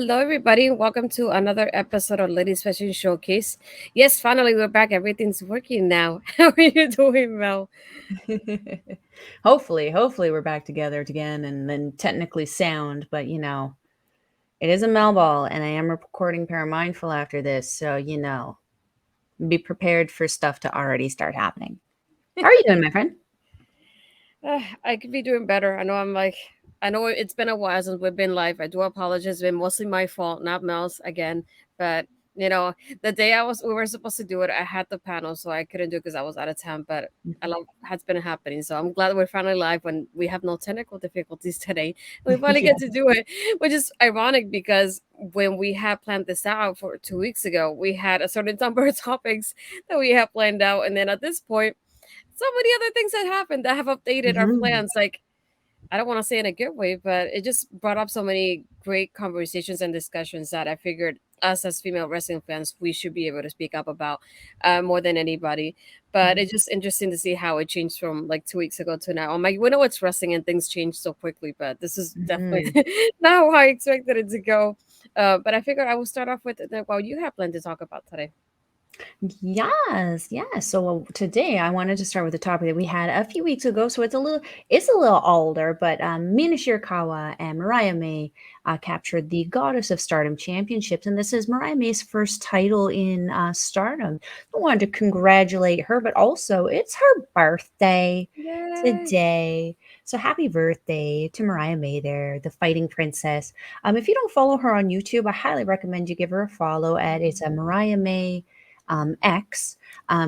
Hello, everybody. Welcome to another episode of Ladies Fashion Showcase. Yes, finally, we're back. Everything's working now. How are you doing, Mel? Hopefully we're back together again and then technically sound, but it is a Melball and I am recording Paramindful after this, so be prepared for stuff to already start happening. How are you doing, my friend? I could be doing better. I know it's been a while since we've been live. I do apologize. It's been mostly my fault, not Mel's again. But you know, the day we were supposed to do it, I had the panel, so I couldn't do it because I was out of town. But a lot has been happening, so I'm glad we're finally live when we have no technical difficulties today. We finally Yeah. get to do it, which is ironic because when we had planned this out for 2 weeks ago, we had a certain number of topics that we had planned out, and then at this point so many other things that happened that have updated our Mhm. plans. Like, I don't want to say in a good way, but it just brought up so many great conversations and discussions that I figured us as female wrestling fans, we should be able to speak up about more than anybody. But it's just interesting to see how it changed from like 2 weeks ago to now. I'm like, we know it's wrestling and things change so quickly, but this is definitely Mhm. not how I expected it to go. But I figured I will start off with well, you have plenty to talk about today. Yes. So today I wanted to start with a topic that we had a few weeks ago. So it's a little older, but Mina Shirakawa and Mariah May captured the Goddess of Stardom championships, and this is Mariah May's first title in Stardom. I wanted to congratulate her, but also it's her birthday Yay! today. So happy birthday to Mariah May there, the fighting princess. If you don't follow her on YouTube, I highly recommend you give her a follow at it's a Mariah May X.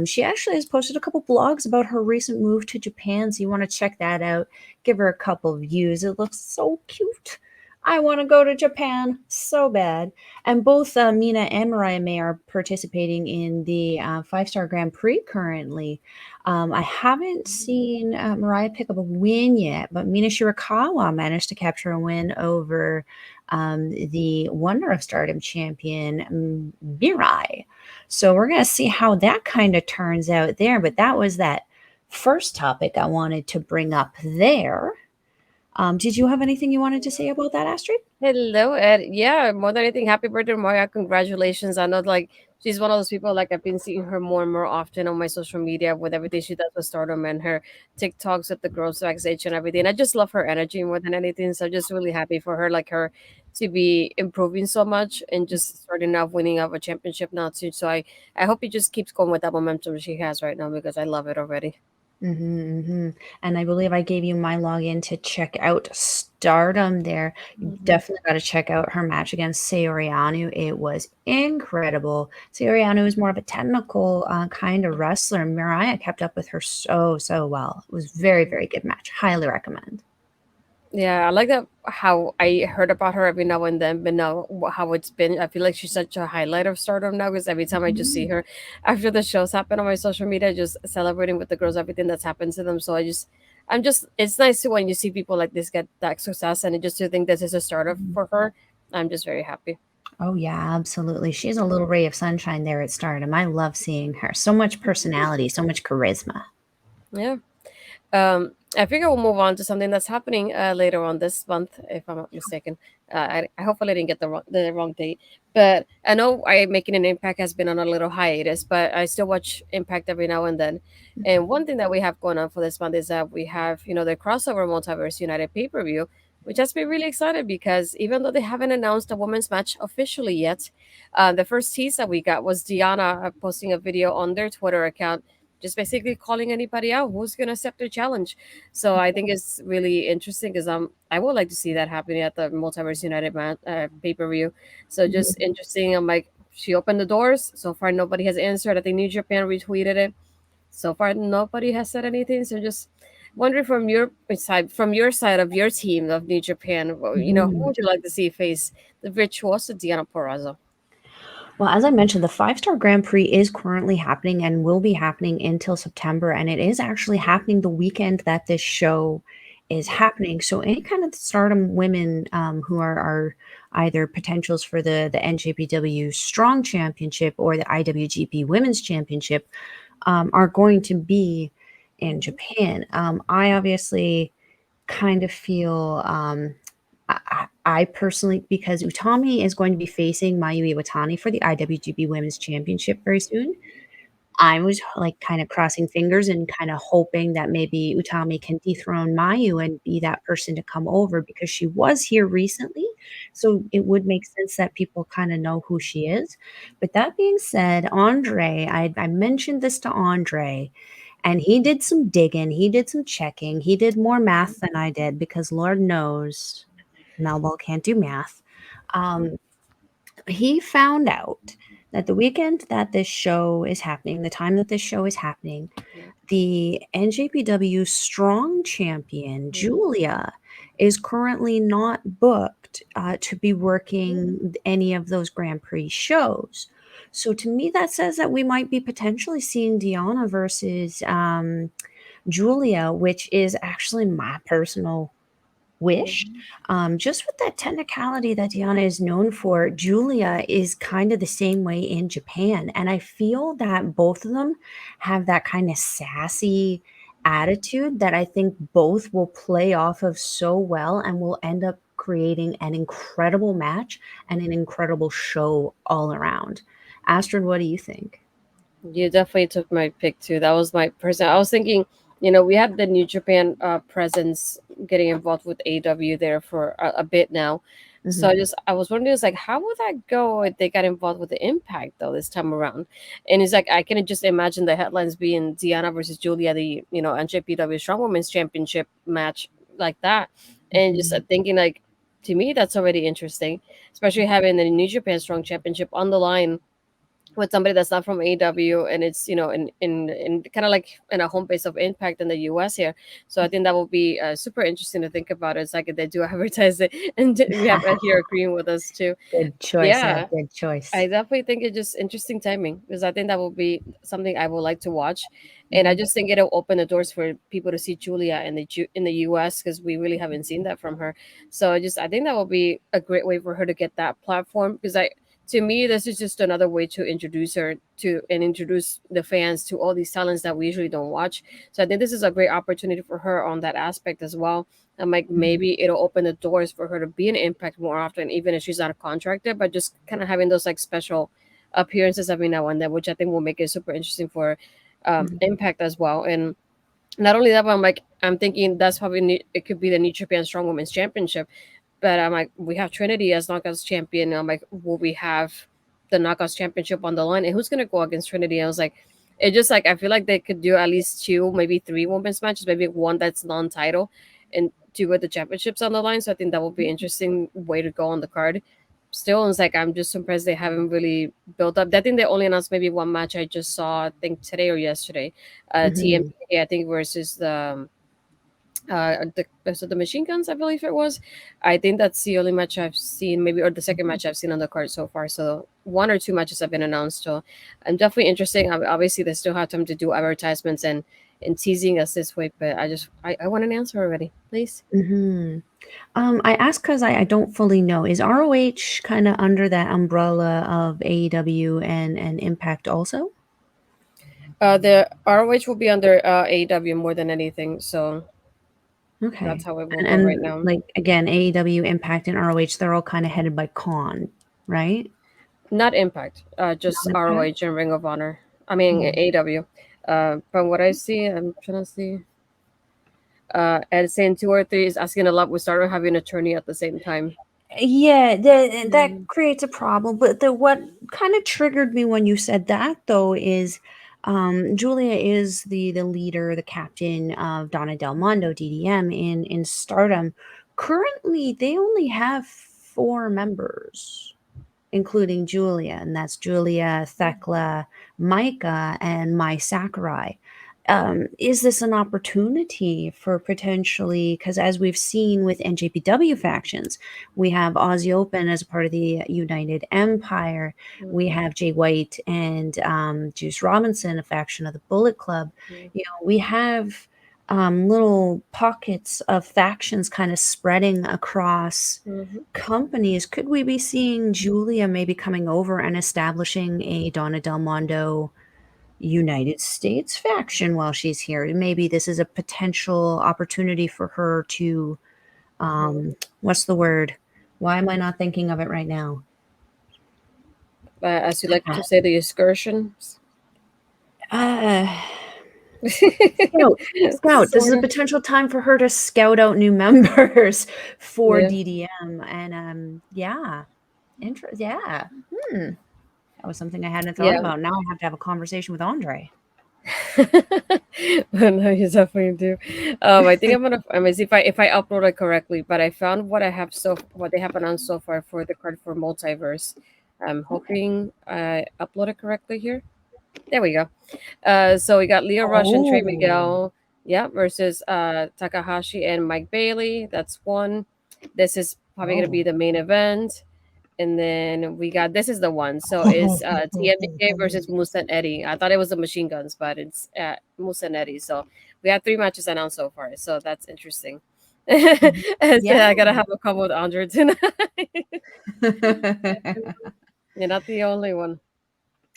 She actually has posted a couple blogs about her recent move to Japan, so you want to check that out. Give her a couple views. It looks so cute. I want to go to Japan so bad. And both Mina and Mariah May are participating in the five-star Grand Prix currently. I haven't seen Mariah pick up a win yet, but Mina Shirakawa managed to capture a win over the Wonder of Stardom champion, Mirai. So we're going to see how that kind of turns out there. But that was that first topic I wanted to bring up there. Did you have anything you wanted to say about that, Astrid? Hello, Ed. Yeah, more than anything, happy birthday, Maria. Congratulations. I know, like, she's one of those people, like, I've been seeing her more and more often on my social media with everything she does with Stardom and her TikToks with the girls backstage and everything. I just love her energy more than anything. So, just really happy for her, like, her to be improving so much and just starting off winning up a championship now, too. So, I hope it just keeps going with that momentum she has right now because I love it already. And I believe I gave you my login to check out Stardom there. You Mhm. definitely got to check out her match against Saori Anou. It was incredible. Saori Anou is more of a technical kind of wrestler. Mariah kept up with her so well. It was very good match. Highly recommend. Yeah, I like that how I heard about her every now and then, but now how it's been. I feel like she's such a highlight of Stardom now because every time I just see Mhm. her after the shows happen on my social media, just celebrating with the girls, everything that's happened to them. So it's nice to when you see people like this get that success and just to think this is a starter for her. I'm just very happy. Oh yeah, absolutely. She's a little ray of sunshine there at Stardom. I love seeing her. So much personality, so much charisma. Yeah. I figure we'll move on to something that's happening later on this month, if I'm not mistaken. I hopefully didn't get the wrong date, but I know I making an impact has been on a little hiatus, but I still watch Impact every now and then. And one thing that we have going on for this month is that we have the crossover Multiverse United pay-per-view, which has been really excited because even though they haven't announced a women's match officially yet, the first tease that we got was Diana posting a video on their Twitter account just basically calling anybody out who's gonna accept their challenge. So I think it's really interesting because I would like to see that happening at the Multiverse United pay per view. So just interesting. I'm like, she opened the doors. So far, nobody has answered. I think New Japan retweeted it. So far, nobody has said anything. So just wondering from your side of your team of New Japan, who Mhm. would you like to see face the virtuoso Diana Porrazzo? Well, as I mentioned, the five-star Grand Prix is currently happening and will be happening until September, and it is actually happening the weekend that this show is happening. So any kind of Stardom women who are either potentials for the NJPW Strong Championship or the IWGP Women's Championship are going to be in Mhm. Japan. I obviously kind of feel I personally, because Utami is going to be facing Mayu Iwatani for the IWGP Women's Championship very soon, I was, like, kinda crossing fingers and kinda hoping that maybe Utami can dethrone Mayu and be that person to come over because she was here recently, so it would make sense that people kinda know who she is. But that being said, Andre, I mentioned this to Andre, and he did some digging, he did some checking, he did more math than I did because Lord knows Melball can't do math. Um, he found out that the weekend that this show is happening, the time that this show is happening, Yeah. the NJPW Strong Champion, Mhm. Julia, is currently not booked to be Mhm. working any of those Grand Prix shows. So to me, that says that we might be potentially seeing Deanna versus Julia, which is actually my personal wish. Mhm. Just with that technicality that Diana is known for, Julia is kind of the same way in Japan. And I feel that both of them have that kind of sassy attitude that I think both will play off of so well and will end up creating an incredible match and an incredible show all around. Astrid, what do you think? You definitely took my pick too. That was my person. I was thinking, we had the New Japan presence getting involved with AW there for a bit now. So Hmm. I was wondering, it's like, how would that go if they got involved with the Impact though this time around? And it's like I can just imagine the headlines being Diana versus Julia, the NJPW Strong Women's Championship match like that, and just Hmm. thinking like, to me that's already interesting, especially having the New Japan Strong Championship on the line with somebody that's not from AW, and it's in kind of like in a home base of Impact in the US here. So I think that will be super interesting to think about. It's like if they do advertise it, and we have Ed here agreeing with us too. Good choice, Ed. Yeah, Good choice. I definitely think it's just interesting timing because I think that will be something I would like to watch, and I Hmm. just think it'll open the doors for people to see Julia in in the US because we really haven't seen that from her. So I think that will be a great way for her to get that platform because I to me this is just another way to introduce her to and introduce the fans to all these talents that we usually don't watch. So I think this is a great opportunity for her on that aspect as well. I'm like, Hmm. maybe it'll open the doors for her to be an Impact more often, even if she's not contracted, but just kind of having those like special appearances every now and then, which I think will make it super interesting for Hmm. Impact as well. And not only that, but I'm thinking that's probably it could be the New Japan Strong Women's Championship. But I'm like, we have Trinity as Knockouts champion. And I'm like, will we have the Knockouts championship on the line? And who's gonna go against Trinity? I was like, it just like I feel like they could do at least two, maybe three women's matches, maybe one that's non-title, and two with the championships on the line. So I think that would be interesting way to go on the card. Still, it's like I'm just surprised they haven't really built up. I think they only announced maybe one match I just saw, I think today or yesterday, Hmm. TMP I think versus the machine guns, I believe it was. I think that's the only match I've seen, maybe, or the second match I've seen on the card so far. So one or two matches have been announced. So I'm definitely interested. Obviously, they still have time to do advertisements and teasing us this way, but I want an answer already, please. Hmm. I ask because I don't fully know. Is ROH kind of under that umbrella of AEW and Impact also? The ROH will be under AEW more than anything, so that's Okay. how it will And, go right and now. like again, AEW, Impact, and ROH, they're all kind of headed by Khan, right? Not Impact, just Not Impact. ROH and Ring of Honor. I mean Hmm. AEW. From what I see, I'm trying to see. And saying two or three is asking a lot. We started having an attorney at the same time. Yeah, that Mm, creates a problem. But what kind of triggered me when you said that, though, is Julia is the leader, the captain of Donna Del Mondo (DDM) in Stardom. Currently, they only have four members, including Julia, and that's Julia, Thekla, Micah, and Mai Sakurai. Is this an opportunity for potentially, because as we've seen with NJPW factions, we have Aussie Open as a part of the United Empire. We mhm, have Jay White and Juice Robinson, a faction of the Bullet Club. mhm, We have little pockets of factions kind of spreading across mhm. companies. Could we be seeing Julia maybe coming over and establishing a Donna Del Mondo United States faction while she's here? Maybe this is a potential opportunity for her to What's the word? Why am I not thinking of it right now? As you like to say, the excursions. Uh, Scout. Scout. This is Sort a of. potential time for her to scout out new members for Yeah. DDM. And yeah. Yeah. Hmm. That was something I hadn't thought Yeah. about. Now I have to have a conversation with Andre. No, you definitely do. I think I'm gonna see if I upload it correctly. But I found what they have announced so far for the card for multiverse. I'm Okay. hoping I upload it correctly here. There we go. So we got Leo Rush and Trey Oh. Miguel, yeah, versus Takahashi and Mike Bailey. That's one. This is probably gonna be Oh. the main event. And then we got this is the one. So it's TMDK versus Musa and Eddie. I thought it was the Machine Guns, but it's Musa and Eddie. So we have three matches announced so far. So that's interesting. And so Yeah. I gotta have a couple with Andre tonight. You're not the only one.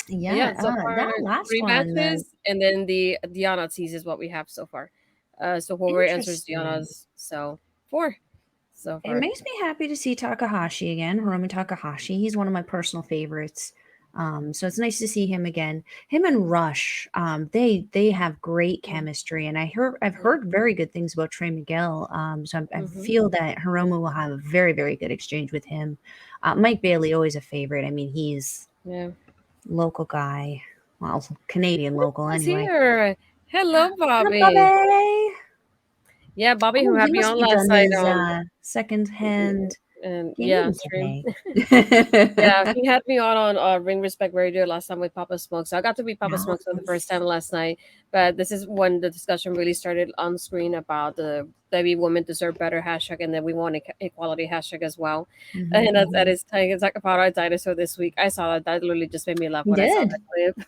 But Yeah. yeah, so far That last three one, matches, and then the Diana tease is what we have so far. So whoever answers interesting. Diana's, so four so It far. makes me happy to see Takahashi again, Hiromu Takahashi. He's one of my personal favorites. So it's nice to see him again. Him and Rush, they have great chemistry, and I've heard very good things about Trey Miguel. So I Mm-hmm. feel that Hiromu will have a very very good exchange with him. Mike Bailey always a favorite. I mean, he's Yeah. local guy, well, Canadian local Who's anyway. here? Hello, Hi, Bobby. Bobby. Yeah, Bobby, who Oh, he had me must on be last done night his on second-hand and yeah, gaming stream. today. Yeah, he had me on Ring Respect Radio last time with Papa Smoke. So I got to meet Papa Smoke for the first Yes. time last night. But this is when the discussion really started on screen about the maybe women deserve better hashtag, and then we want equality hashtag as well. Mhm, And that's at mhm. his time. It's like about our dinosaur this week. I saw that. That literally just made me laugh He when I saw did. that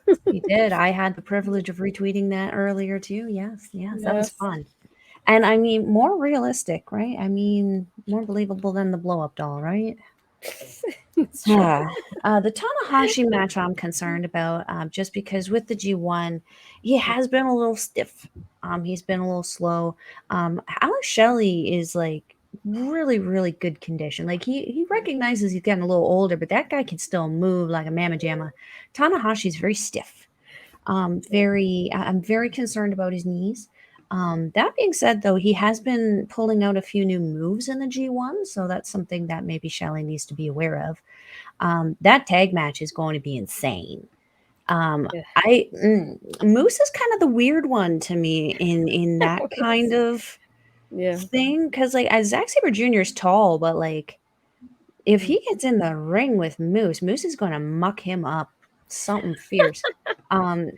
clip. He did. I had the privilege of retweeting that earlier too. Yes, yes, that was Yes. fun. And I mean, more realistic, right? I mean, more believable than the blow up doll, right? It's true. Ah, the Tanahashi match I'm concerned about, just because with the G1, he has been a little stiff. He's been a little slow. Alex Shelley is like really, really good condition. Like he recognizes he's getting a little older, but that guy can still move like a mamma jamma. Tanahashi's very stiff. I'm very concerned about his knees. That being said, though, he has been pulling out a few new moves in the G1, so that's something that maybe Shelley needs to be aware of. That tag match is going to be insane. Yeah. I Moose is kind of the weird one to me in that kind of Yeah. thing because like as Zack Saber Jr. is tall, but like if he gets in the ring with Moose, Moose is going to muck him up something fierce.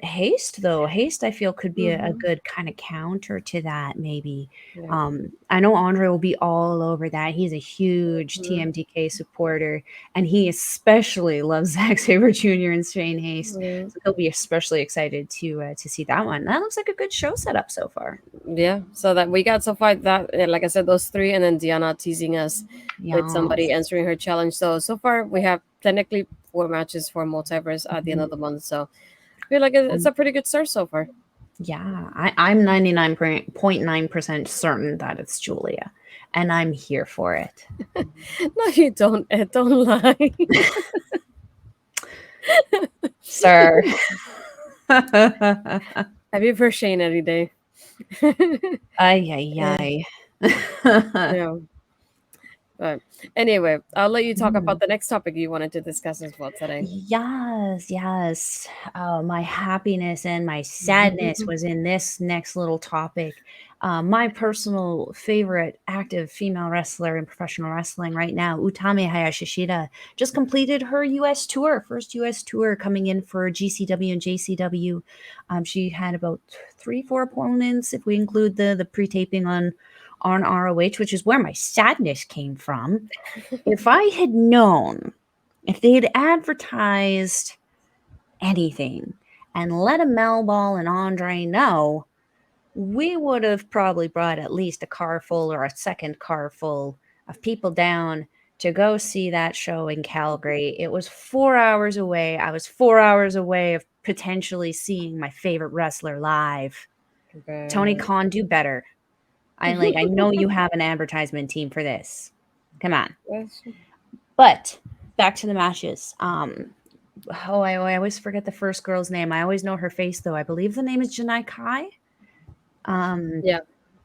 Haste though, Haste I feel could be a Mm-hmm. good kind of counter to that maybe. Yeah. I know Andre will be all over that. He's a huge Mm-hmm. TMDK supporter, and he especially loves Zack Saber Jr. and Shane Haste. Yeah. So he'll be especially excited to see that one. That looks like a good show setup so far. Yeah, so that we got so far that like I said, those three, and then Diana teasing us with somebody Yes. answering her challenge. So far we have technically four matches for multiverse at the end Mhm. of the month. So I feel like it's Um, a pretty good start so far. Yeah, I'm 99.9% certain that it's Julia, and I'm here for it. No, you don't. Don't lie. Sir. Happy for Shane any day. Ay, ay, Yeah, ay. yeah. But anyway, I'll let you talk Mhm. about the next topic you wanted to discuss as well today. Yes, yes. My happiness and my sadness was in this next little topic. My personal favorite active female wrestler in professional wrestling right now, Utami Hayashishida, just completed her U.S. tour, first U.S. tour coming in for GCW and JCW. She had about three, four opponents if we include the pre-taping on ROH, which is where my sadness came from. If I had known if they had advertised anything and let a Melball and Andre know, we would have probably brought at least a car full or a second car full of people down to go see that show in Calgary. It was 4 hours away. I was 4 hours away of potentially seeing my favorite wrestler live. Tony But Khan, do better. I know you have an advertisement team for this. Come on. Yes. But back to the matches. I always forget the first girl's name. I always know her face though. I believe the name is Janai Kai. Um, Yeah.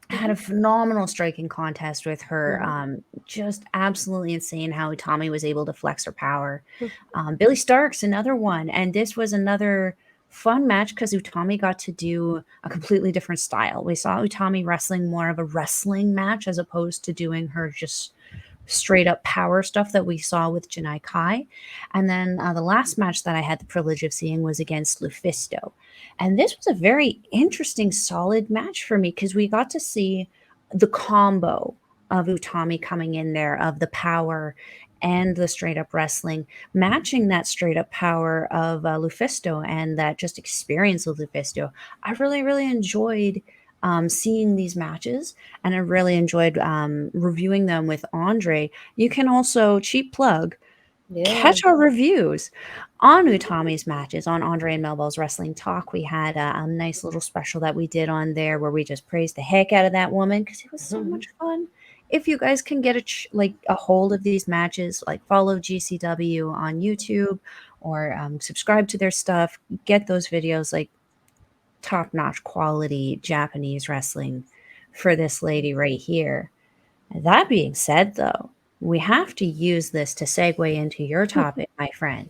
had a phenomenal striking contest with her. Mhm. Just absolutely insane how Tommy was able to flex her power. Billy Stark's another one, and this was another fun match because Utami got to do a completely different style. We saw Utami wrestling more of a wrestling match as opposed to doing her just straight up power stuff that we saw with Janai Kai. And then the last match that I had the privilege of seeing was against Lufisto. And this was a very interesting, solid match for me because we got to see the combo of Utami coming in there, of the power and the straight up wrestling, matching that straight up power of Lufisto and that just experience of Lufisto. I really, really enjoyed seeing these matches, and I really enjoyed reviewing them with Andre. You can also, cheap plug, Yeah. catch our reviews on Utami's matches on Andre and Melball's Wrestling Talk. We had a nice little special that we did on there where we just praised the heck out of that woman because it was so Mhm. much fun. If you guys can get like a hold of these matches, like follow GCW on YouTube or subscribe to their stuff, get those videos. Like, top notch quality Japanese wrestling for this lady right here. That being said, though, we have to use this to segue into your topic, my friend.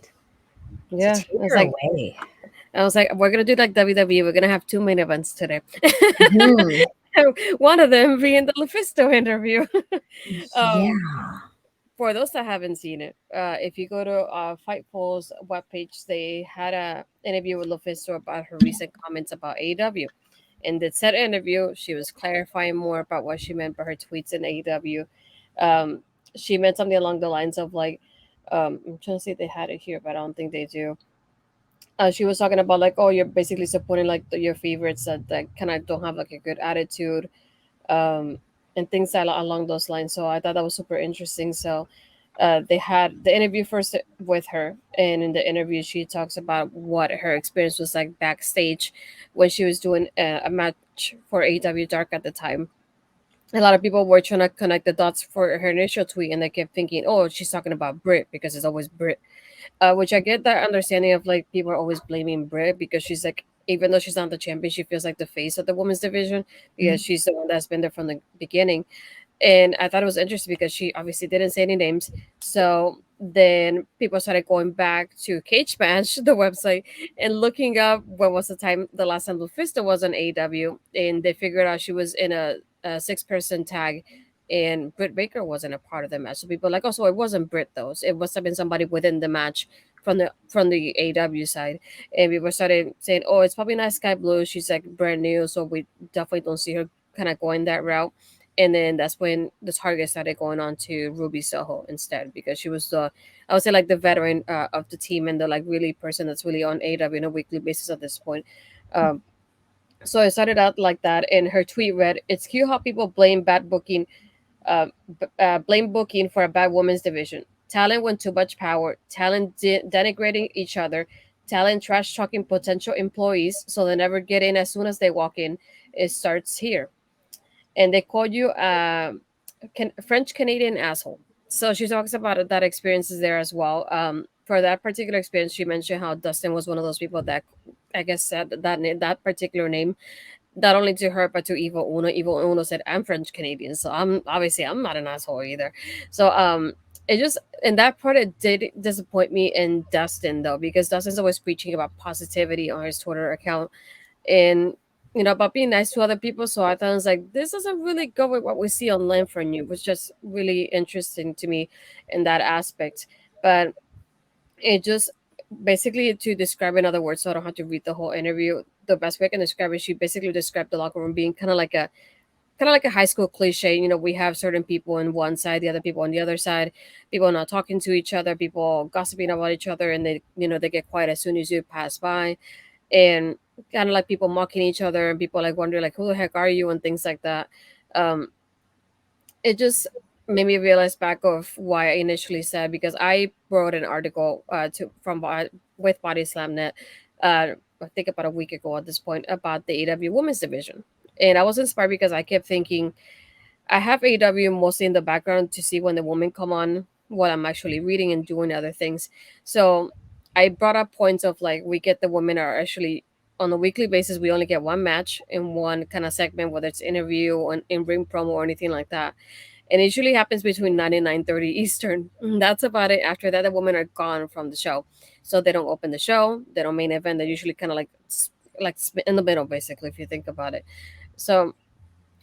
So Yeah. take her away. I was like, we're gonna do like WWE. We're gonna have two main events today. Mhm. One of them being the Lufisto interview. Yeah. um, for those that haven't seen it, if you go to Fightful's webpage, they had a interview with Lufisto about her recent comments about AEW. In the said interview, she was clarifying more about what she meant by her tweets in AEW. Um, she meant something along the lines of like, I'm trying to see if they had it here, but I don't think they do. She was talking about like, oh, you're basically supporting like your favorites that kind of don't have like a good attitude, um, and things along those lines. So I thought that was super interesting. So they had the interview first with her, and in the interview, she talks about what her experience was like backstage when she was doing a match for AW Dark at the time. A lot of people were trying to connect the dots for her initial tweet, and they kept thinking, "Oh, she's talking about Brit because it's always Brit." Which I get that understanding of like people are always blaming Brit because she's like, even though she's not the champion, she feels like the face of the women's division because Mhm. she's the one that's been there from the beginning. And I thought it was interesting because she obviously didn't say any names. So then people started going back to Cage Match, the website, and looking up when was the last time Lufisto was on AEW, and they figured out she was in a six-person tag, and Britt Baker wasn't a part of the match. So people were like, oh, so it wasn't Britt though. So it must have been somebody within the match from the AEW side. And people started saying, oh, it's probably not Sky Blue. She's like brand new, so we definitely don't see her kind of going that route. And then that's when the target started going on to Ruby Soho instead because she was the, I would say, like the veteran of the team and the like really person that's really on AW on a weekly basis at this point. Um, so it started out like that, and her tweet read, "It's cute how people blame booking for a bad women's division. Talent with too much power, talent denigrating each other, talent trash talking potential employees so they never get in as soon as they walk in. It starts here." And they call you French Canadian asshole. So she talks about that experiences there as well. For that particular experience, she mentioned how Dustin was one of those people that I guess said that particular name not only to her but to Evil Uno. Evil Uno said, "I'm French Canadian, so I'm not an asshole either." So it just in that part it did disappoint me in Dustin though because Dustin's always preaching about positivity on his Twitter account and about being nice to other people. So I thought I was like, this doesn't really go with what we see online from you, which just really interesting to me in that aspect. But it just basically to describe in other words, so I don't have to read the whole interview. The best way I can describe it, she basically described the locker room being kind of like a high school cliche. We have certain people on one side, the other people on the other side, people not talking to each other, people gossiping about each other, and they get quiet as soon as you pass by, and kind of like people mocking each other and people like wondering like who the heck are you and things like that. um it just made me realize back of why I initially said, because I wrote an article with Body Slam Net, I think about a week ago at this point, about the AW women's division. And I was inspired because I kept thinking, I have AW mostly in the background to see when the women come on what I'm actually reading and doing other things. So I brought up points of like we get the women are actually on a weekly basis we only get one match in one kind of segment, whether it's interview or in ring promo or anything like that. And it usually happens between 9 and 9:30 Eastern. That's about it. After that, the women are gone from the show, so they don't open the show. They don't main event. They're usually kind of like in the middle, basically, if you think about it. So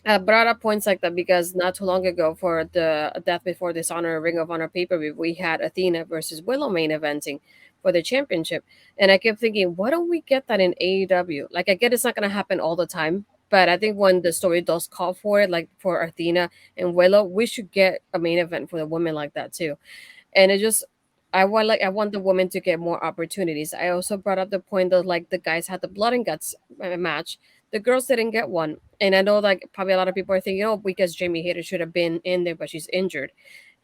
I brought up points like that because not too long ago for the Death Before Dishonor Ring of Honor pay per view, we had Athena versus Willow main eventing for the championship, and I kept thinking, why don't we get that in AEW? Like, I get it's not gonna happen all the time, but I think when the story does call for it, like for Athena and Willow, we should get a main event for the women like that too. And it just I want the women to get more opportunities. I also brought up the point that like the guys had the blood and guts match, the girls didn't get one. And I know like probably a lot of people are thinking, oh, because Jamie Hayter should have been in there, but she's injured.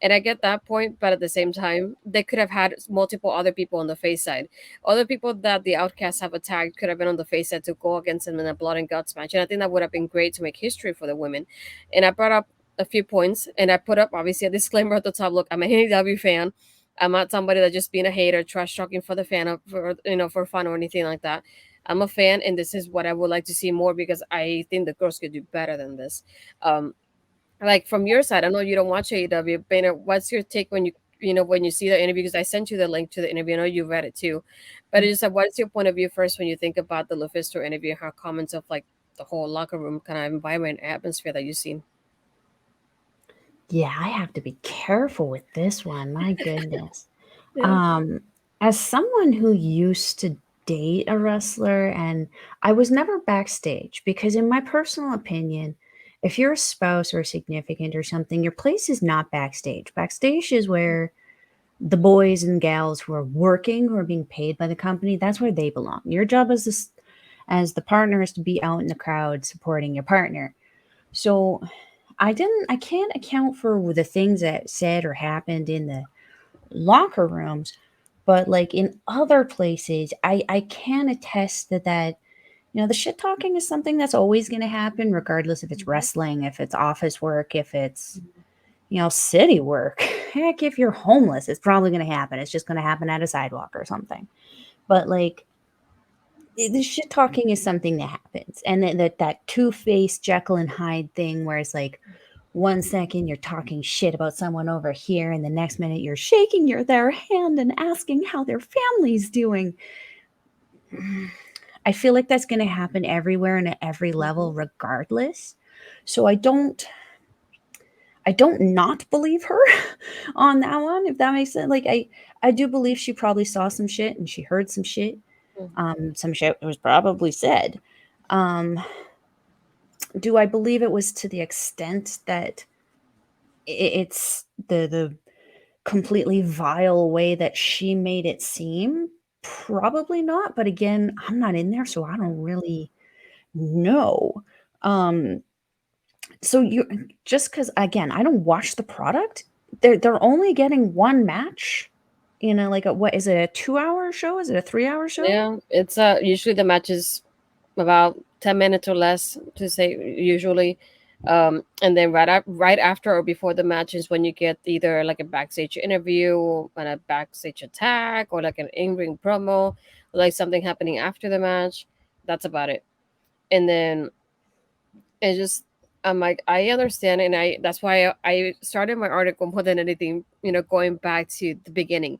And I get that point, but at the same time, they could have had multiple other people on the face side. Other people that the Outcasts have attacked could have been on the face side to go against them in a blood and guts match. And I think that would have been great to make history for the women. And I brought up a few points, and I put up obviously a disclaimer at the top. Look, I'm an AEW fan. I'm not somebody that just being a hater, trash talking for the fan of for for fun or anything like that. I'm a fan, and this is what I would like to see more because I think the girls could do better than this. Um, like from your side, I know you don't watch AEW, but what's your take when when you see the interview? Because I sent you the link to the interview. I know you read it too, but it's just like, what's your point of view first when you think about the Lufisto interview? Her comments of like the whole locker room kind of environment, atmosphere that you've seen. Yeah, I have to be careful with this one. My goodness. Yeah. Um, as someone who used to date a wrestler, and I was never backstage because, in my personal opinion, if you're a spouse or a significant or something, your place is not backstage. Backstage is where the boys and gals who are working, who are being paid by the company, that's where they belong. Your job as the partner is to be out in the crowd supporting your partner. So I can't account for the things that said or happened in the locker rooms, but like in other places, I can attest that the shit talking is something that's always going to happen, regardless if it's Mhm. wrestling, if it's office work, if it's city work. Heck, if you're homeless, it's probably going to happen. It's just going to happen at a sidewalk or something. But like the shit talking is something that happens, and that two-faced Jekyll and Hyde thing, where it's like 1 second you're talking shit about someone over here, and the next minute you're shaking their hand and asking how their family's doing. I feel like that's going to happen everywhere and at every level, Mhm. regardless. So I don't not believe her on that one, if that makes sense. Like I do believe she probably saw some shit and she heard some shit. Some shit was probably said. Um, do I believe it was to the extent that it's the completely vile way that she made it seem? Probably not. But again, I'm not in there, so I don't really know. Um, so you just because again, I don't watch the product. They're only getting one match. Like what is it, a 2 hour show? Is it a 3 hour show? Yeah, it's usually the matches about 10 minutes or less to say usually, and then right after or before the match is when you get either like a backstage interview and a backstage attack or like an in-ring promo, like something happening after the match. That's about it. And then it just I'm like I understand, and I that's why I started my article more than anything, going back to the beginning.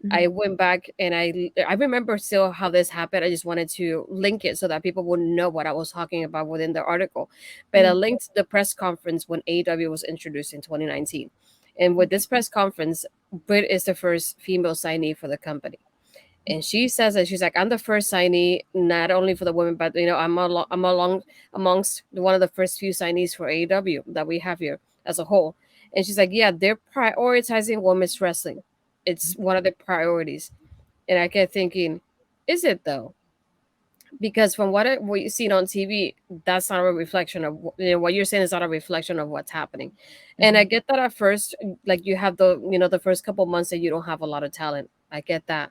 Mhm. I went back and I remember still how this happened. I just wanted to link it so that people would know what I was talking about within the article. But I Mm. linked the press conference when AEW was introduced in 2019. And with this press conference, Britt is the first female signee for the company. And she says that she's like, I'm the first signee, not only for the women, but I'm along amongst one of the first few signees for AEW that we have here as a whole. And she's like, yeah, they're prioritizing women's wrestling. It's one of the priorities. And I kept thinking, is it though? Because from what you've seen on TV, that's not a reflection of what you're saying is not a reflection of what's happening. And I Mhm. get that at first, like you have the first couple months that you don't have a lot of talent. I get that,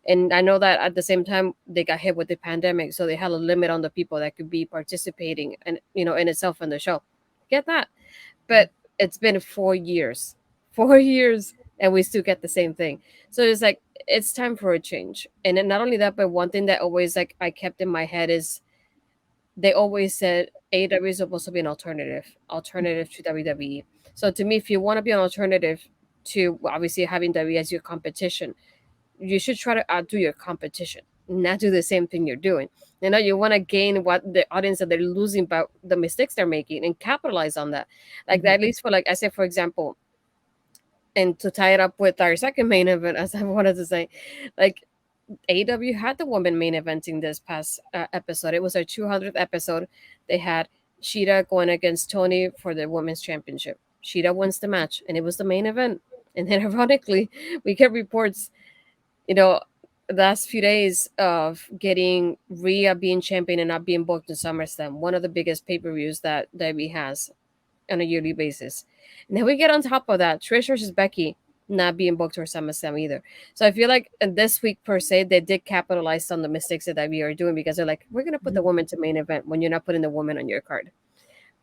And I know that at the same time they got hit with the pandemic, so they had a limit on the people that could be participating and in itself in the show. Get that? But it's been 4 years, 4 years, and we still get the same thing. So it's like it's time for a change. And then not only that, but one thing that always like I kept in my head is they always said AEW is supposed to be an alternative to WWE. So to me, if you want to be an alternative to obviously having WWE as your competition, you should try to outdo your competition, not do the same thing you're doing. You want to gain what the audience that they're losing by the mistakes they're making and capitalize on that. Like that, Mhm. at least for like I said, for example, and to tie it up with our second main event, as I wanted to say, like AW had the woman main eventing this past episode. It was our 200th episode. They had Sheeta going against Tony for the women's championship. Sheeta wins the match, and it was the main event. And then, ironically, we get reports, you know, the last few days of getting Rhea being champion and not being booked in SummerSlam, one of the biggest pay per views that WWE has on a yearly basis. And then we get on top of that, Trish versus Becky not being booked for SummerSlam either. So I feel like this week per se, they did capitalize on the mistakes that we are doing because they're like, we're gonna put the Mhm. woman to main event when you're not putting the woman on your card.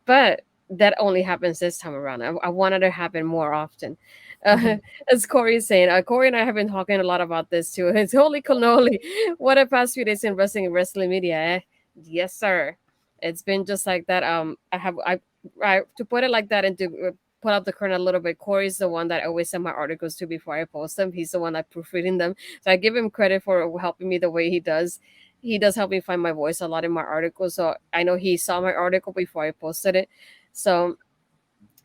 But that only happens this time around. I wanted to happen more often. Uh, Mhm. as Corey is saying, Corey and I have been talking a lot about this too. It's holy cannoli. What a past few days in wrestling and wrestling media, eh? Yes, sir. It's been just like that. I to put it like that and to put up the curtain a little bit. Corey's the one that I always send my articles to before I post them. He's the one that proofreading them, so I give him credit for helping me the way he does. He does help me find my voice a lot in my articles, so I know he saw my article before I posted it. So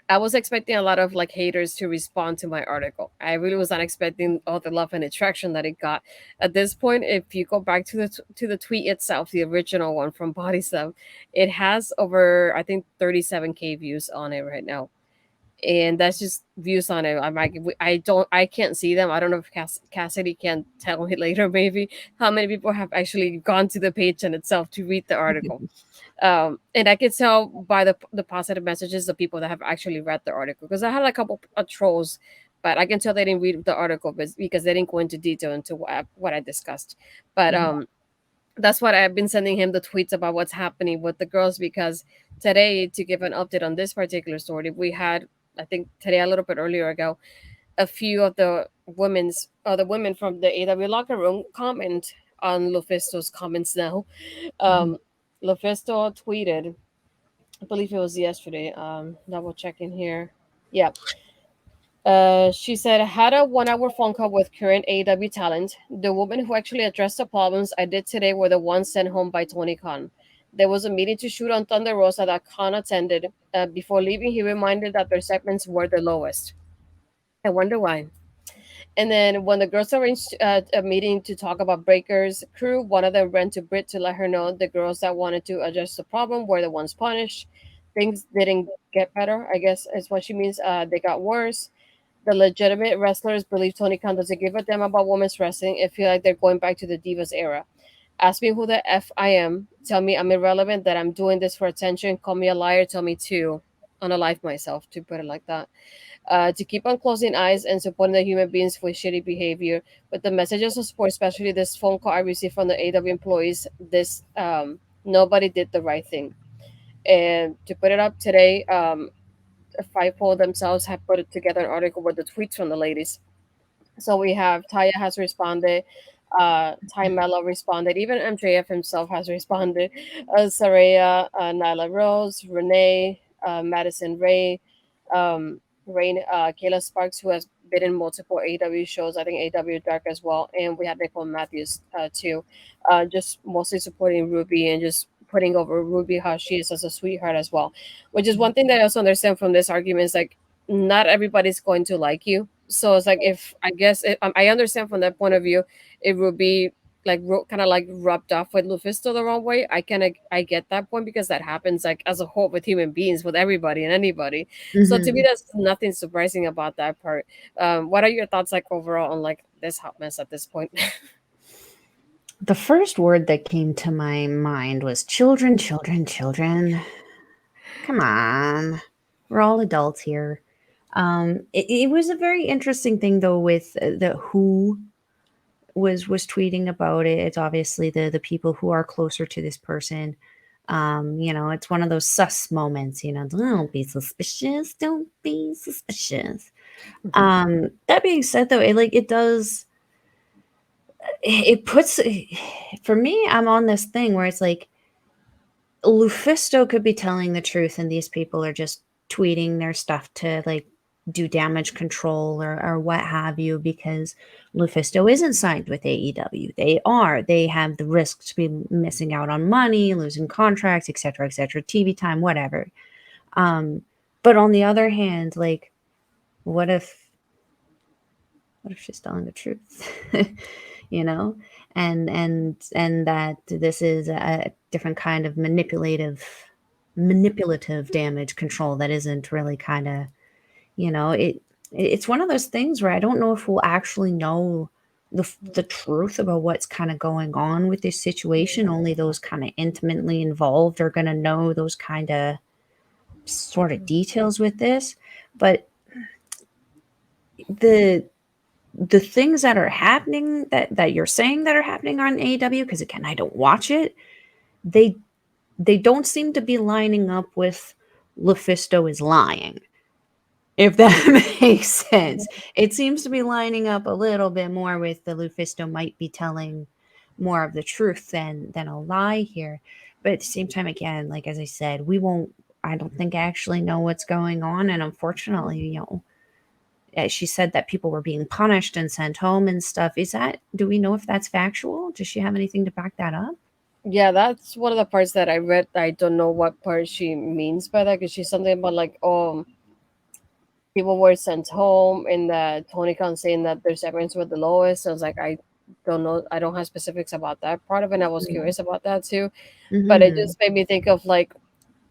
I was expecting a lot of like haters to respond to my article. I really was not expecting all the love and attraction that it got. At this point, if you go back to the tweet itself, the original one from Body Slam, it has over I think 37K views on it right now, and that's just views on it. I'm like, I can't see them. I don't know if Cassidy can tell me later, maybe how many people have actually gone to the page in itself to read the article. And I could tell by the positive messages of people that have actually read the article because I had a couple of trolls, but I can tell they didn't read the article because they didn't go into detail into what I discussed. But Mhm. that's what I've been sending him the tweets about what's happening with the girls because today, to give an update on this particular story, we had I think today a little bit earlier ago a few of the women from the AW locker room comment on Lufisto's comments now. Mhm. Um, Lufisto tweeted, I believe it was yesterday. Double checking here. Yeah. She said, had a 1 hour phone call with current AW talent. The women who actually addressed the problems I did today were the ones sent home by Tony Khan. There was a meeting to shoot on Thunder Rosa that Khan attended. Before leaving, he reminded that their segments were the lowest. I wonder why. And then when the girls arranged a meeting to talk about Breaker's crew, one of them ran to Britt to let her know the girls that wanted to address the problem were the ones punished. Things didn't get better, I guess is what she means. They got worse. The legitimate wrestlers believe Tony Khan doesn't give a damn about women's wrestling and feel like they're going back to the Divas era. Ask me who the F I am. Tell me I'm irrelevant, that I'm doing this for attention. Call me a liar. Tell me to unalive myself, to put it like that. To keep on closing eyes and supporting the human beings with shitty behavior. But the messages of support, especially this phone call I received from the AW employees, this nobody did the right thing. And to put it up today, Fightful themselves have put it together an article with the tweets from the ladies. So we have Taya has responded, Ty Mello responded, even MJF himself has responded, Saraya, Nyla Rose, Renee, Madison Ray, Kayla Sparks, who has been in multiple AW shows, I think AW Dark as well, and we have Nicole Matthews too, just mostly supporting Ruby and just putting over Ruby how she is as a sweetheart as well, which is one thing that I also understand from this argument is like not everybody's going to like you. So it's like if I guess I understand from that point of view, it would be like kind of like rubbed off with Lufisto the wrong way. I get that point because that happens like as a whole with human beings, with everybody and anybody. So to me, Mhm. there's nothing surprising about that part. What are your thoughts like overall on like this hot mess at this point? The first word that came to my mind was children, children, children. Come on. We're all adults here. It was a very interesting thing, though, with the who. was tweeting about it. It's obviously the people who are closer to this person. It's one of those sus moments, don't be suspicious, don't be suspicious. That being said though, it does, it puts, for me, I'm on this thing where it's like Lufisto could be telling the truth and these people are just tweeting their stuff to like do damage control or what have you, because Lufisto isn't signed with AEW. They have the risk to be missing out on money, losing contracts, etc., TV time, whatever. Um, but on the other hand, like, what if she's telling the truth? you know and that this is a different kind of manipulative damage control that isn't really kind of, it's one of those things where I don't know if we'll actually know the truth about what's kind of going on with this situation. Only those kind of intimately involved are going to know those kind of sort of details with this. But the the things that are happening, that you're saying that are happening on AEW, because again, I don't watch it, they they don't seem to be lining up with Lufisto is lying, if that makes sense. It seems to be lining up a little bit more with the Lufisto might be telling more of the truth than a lie here. But at the same time, again, like as I said, we won't, I don't think, actually know what's going on. And unfortunately, she said that people were being punished and sent home and stuff. Do we know if that's factual? Does she have anything to back that up? Yeah, that's one of the parts that I read. I don't know what part she means by that, because she's something about like, people were sent home, and that Tony Khan saying that their severance were the lowest. I was like, I don't know. I don't have specifics about that part of it. And I was curious about that too. But it Mm-hmm. just made me think of like,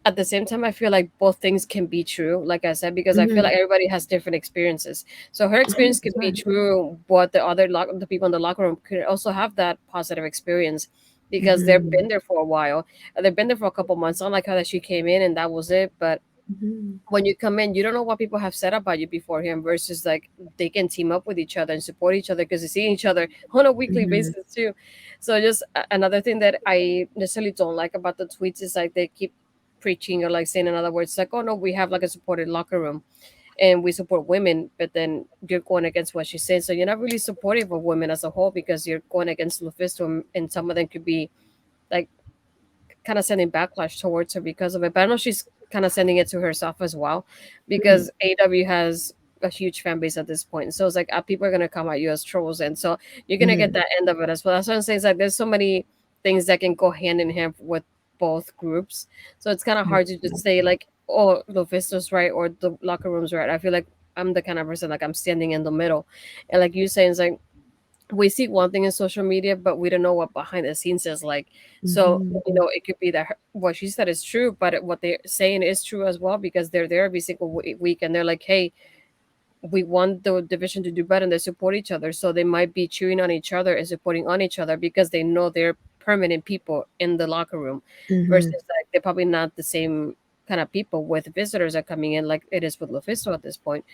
at the same time, I feel like both things can be true, like I said, because I feel Mm-hmm. like everybody has different experiences. So her experience could be 100%. true, but the people in the locker room could also have that positive experience, because they've Mm-hmm. been there for a while. They've been there for a couple months. Not like how that she came in and that was it. But Mm-hmm. when you come in, you don't know what people have said about you beforehand, versus like they can team up with each other and support each other because they see each other on a weekly Mm-hmm. basis too. So just another thing that I necessarily don't like about the tweets is like they keep preaching, or like saying, in other words, like, oh no, we have like a supported locker room and we support women, but then you're going against what she's saying. So you're not really supportive of women as a whole, because you're going against Lufisto, and some of them could be like kind of sending backlash towards her because of it. But I know she's kind of sending it to herself as well, Mm-hmm. because AW has a huge fan base at this point. So it's like, people are gonna come at you as trolls, and so you're gonna get Mm-hmm. that end of it as well. That's what I'm saying. It's like there's so many things that can go hand in hand with both groups. So it's kind of hard to just say like, oh, Lufisto's right or the locker room's right. I feel like I'm the kind of person like I'm standing in the middle, and like you saying, it's like we see one thing in social media, but we don't know what behind the scenes is like. So, Mm-hmm. it could be that what she said is true, but what they're saying is true as well, because they're there every single week, and they're like, hey, we want the division to do better, and they support each other. So they might be cheering on each other and supporting on each other because they know they're permanent people in the locker room, versus Mm-hmm. like they're probably not the same kind of people with visitors that are coming in like it is with Lufisto at this point.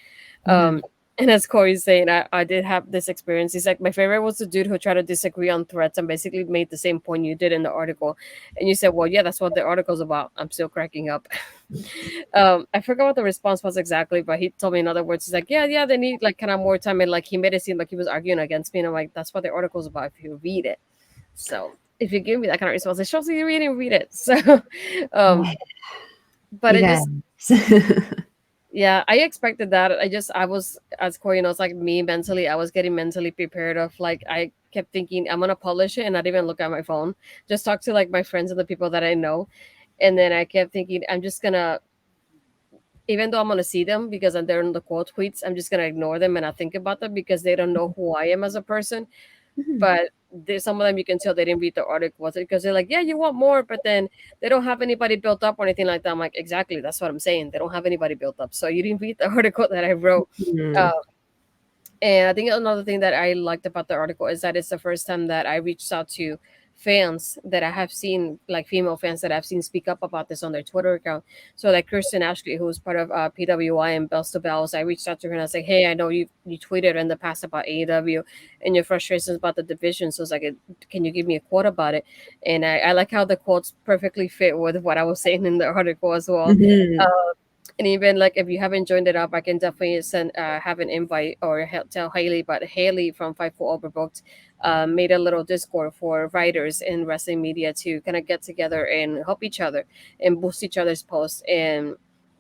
Mm-hmm. Um, and as Corey's saying, I did have this experience. He's like, my favorite was the dude who tried to disagree on threats and basically made the same point you did in the article. And you said, well, yeah, that's what the article's about. I'm still cracking up. I forgot what the response was exactly, but he told me in other words, he's like, yeah, they need like kind of more time. And like he made it seem like he was arguing against me. And I'm like, that's what the article's about if you read it. So if you give me that kind of response, it shows that you really read it. So, um, but You it guys. just, yeah, I expected that. I was, as Corey knows, like me mentally, I was getting mentally prepared of like, I kept thinking, I'm going to publish it and not even look at my phone, just talk to like my friends and the people that I know. And then I kept thinking, I'm just going to, even though I'm going to see them because they're in the quote tweets, I'm just going to ignore them and not think about them because they don't know who I am as a person. Mhm. But there's some of them you can tell they didn't read the article because they're like, yeah, you want more, but then they don't have anybody built up or anything like that. I'm like, exactly, that's what I'm saying. They don't have anybody built up, so you didn't read the article that I wrote. Mhm. Uh, and I think another thing that I liked about the article is that it's the first time that I reached out to fans that I have seen, like female fans that I've seen speak up about this on their Twitter account. So like Kirsten Ashley, who's part of PWI and Bells to Bells, I reached out to her and I was like, hey, I know you tweeted in the past about AEW and your frustrations about the division. So it's like, can you give me a quote about it? And I like how the quotes perfectly fit with what I was saying in the article as well. Mhm. And even like if you haven't joined it up, I can definitely send have an invite or tell Haley. But Haley from Five for Overbooked made a little Discord for writers in wrestling media to kind of get together and help each other and boost each other's posts. And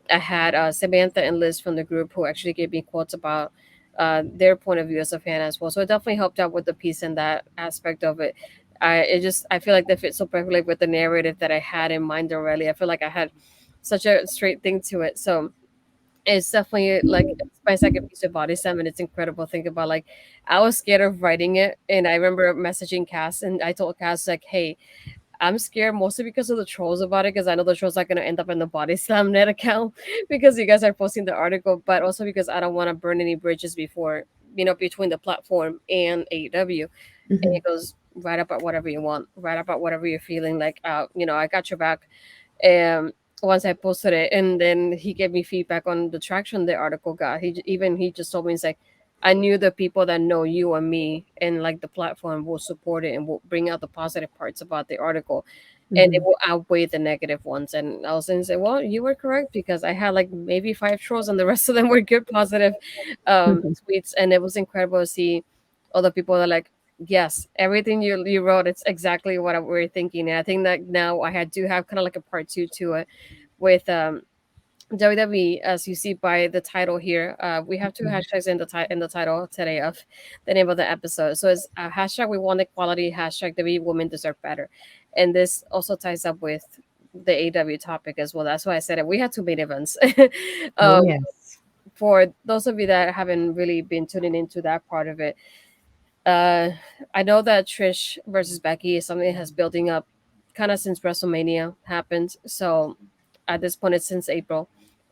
I had Samantha and Liz from the group who actually gave me quotes about their point of view as a fan as well. So it definitely helped out with the piece and that aspect of it. I feel like they fit so perfectly with the narrative that I had in mind already. I feel like I had such a straight thing to it. So it's definitely like it's my second piece of body slam, and it's incredible. Think about like I was scared of writing it, and I remember messaging Cass, and I told Cass like, "Hey, I'm scared mostly because of the trolls about it, because I know the trolls are gonna end up in the body slam net account because you guys are posting the article, but also because I don't want to burn any bridges before between the platform and AEW." And Mhm. he goes, "Write about whatever you want, write about whatever you're feeling. Like, I got your back." um Once I posted it, and then he gave me feedback on the traction the article got. He just told me, he's like, I knew the people that know you and me and like the platform will support it and will bring out the positive parts about the article, and it Mhm. will outweigh the negative ones. And I was going to say, well, you were correct, because I had like maybe five trolls and the rest of them were good positive Mhm. tweets. And it was incredible to see other people that are like, yes, everything you wrote, it's exactly what we're thinking. And I think that now do have kind of like a part two to it with WWE, as you see by the title here. We have two Mhm. hashtags in the title today of the name of the episode. So it's hashtag we want equality, hashtag WWE women deserve better, and this also ties up with the AW topic as well. That's why I said it. We had two main events. Oh, um, yes. for those of you that haven't really been tuning into that part of it, uh, I know that Trish versus Becky is something that has building up kind of since WrestleMania happened. So at this point, it's since April.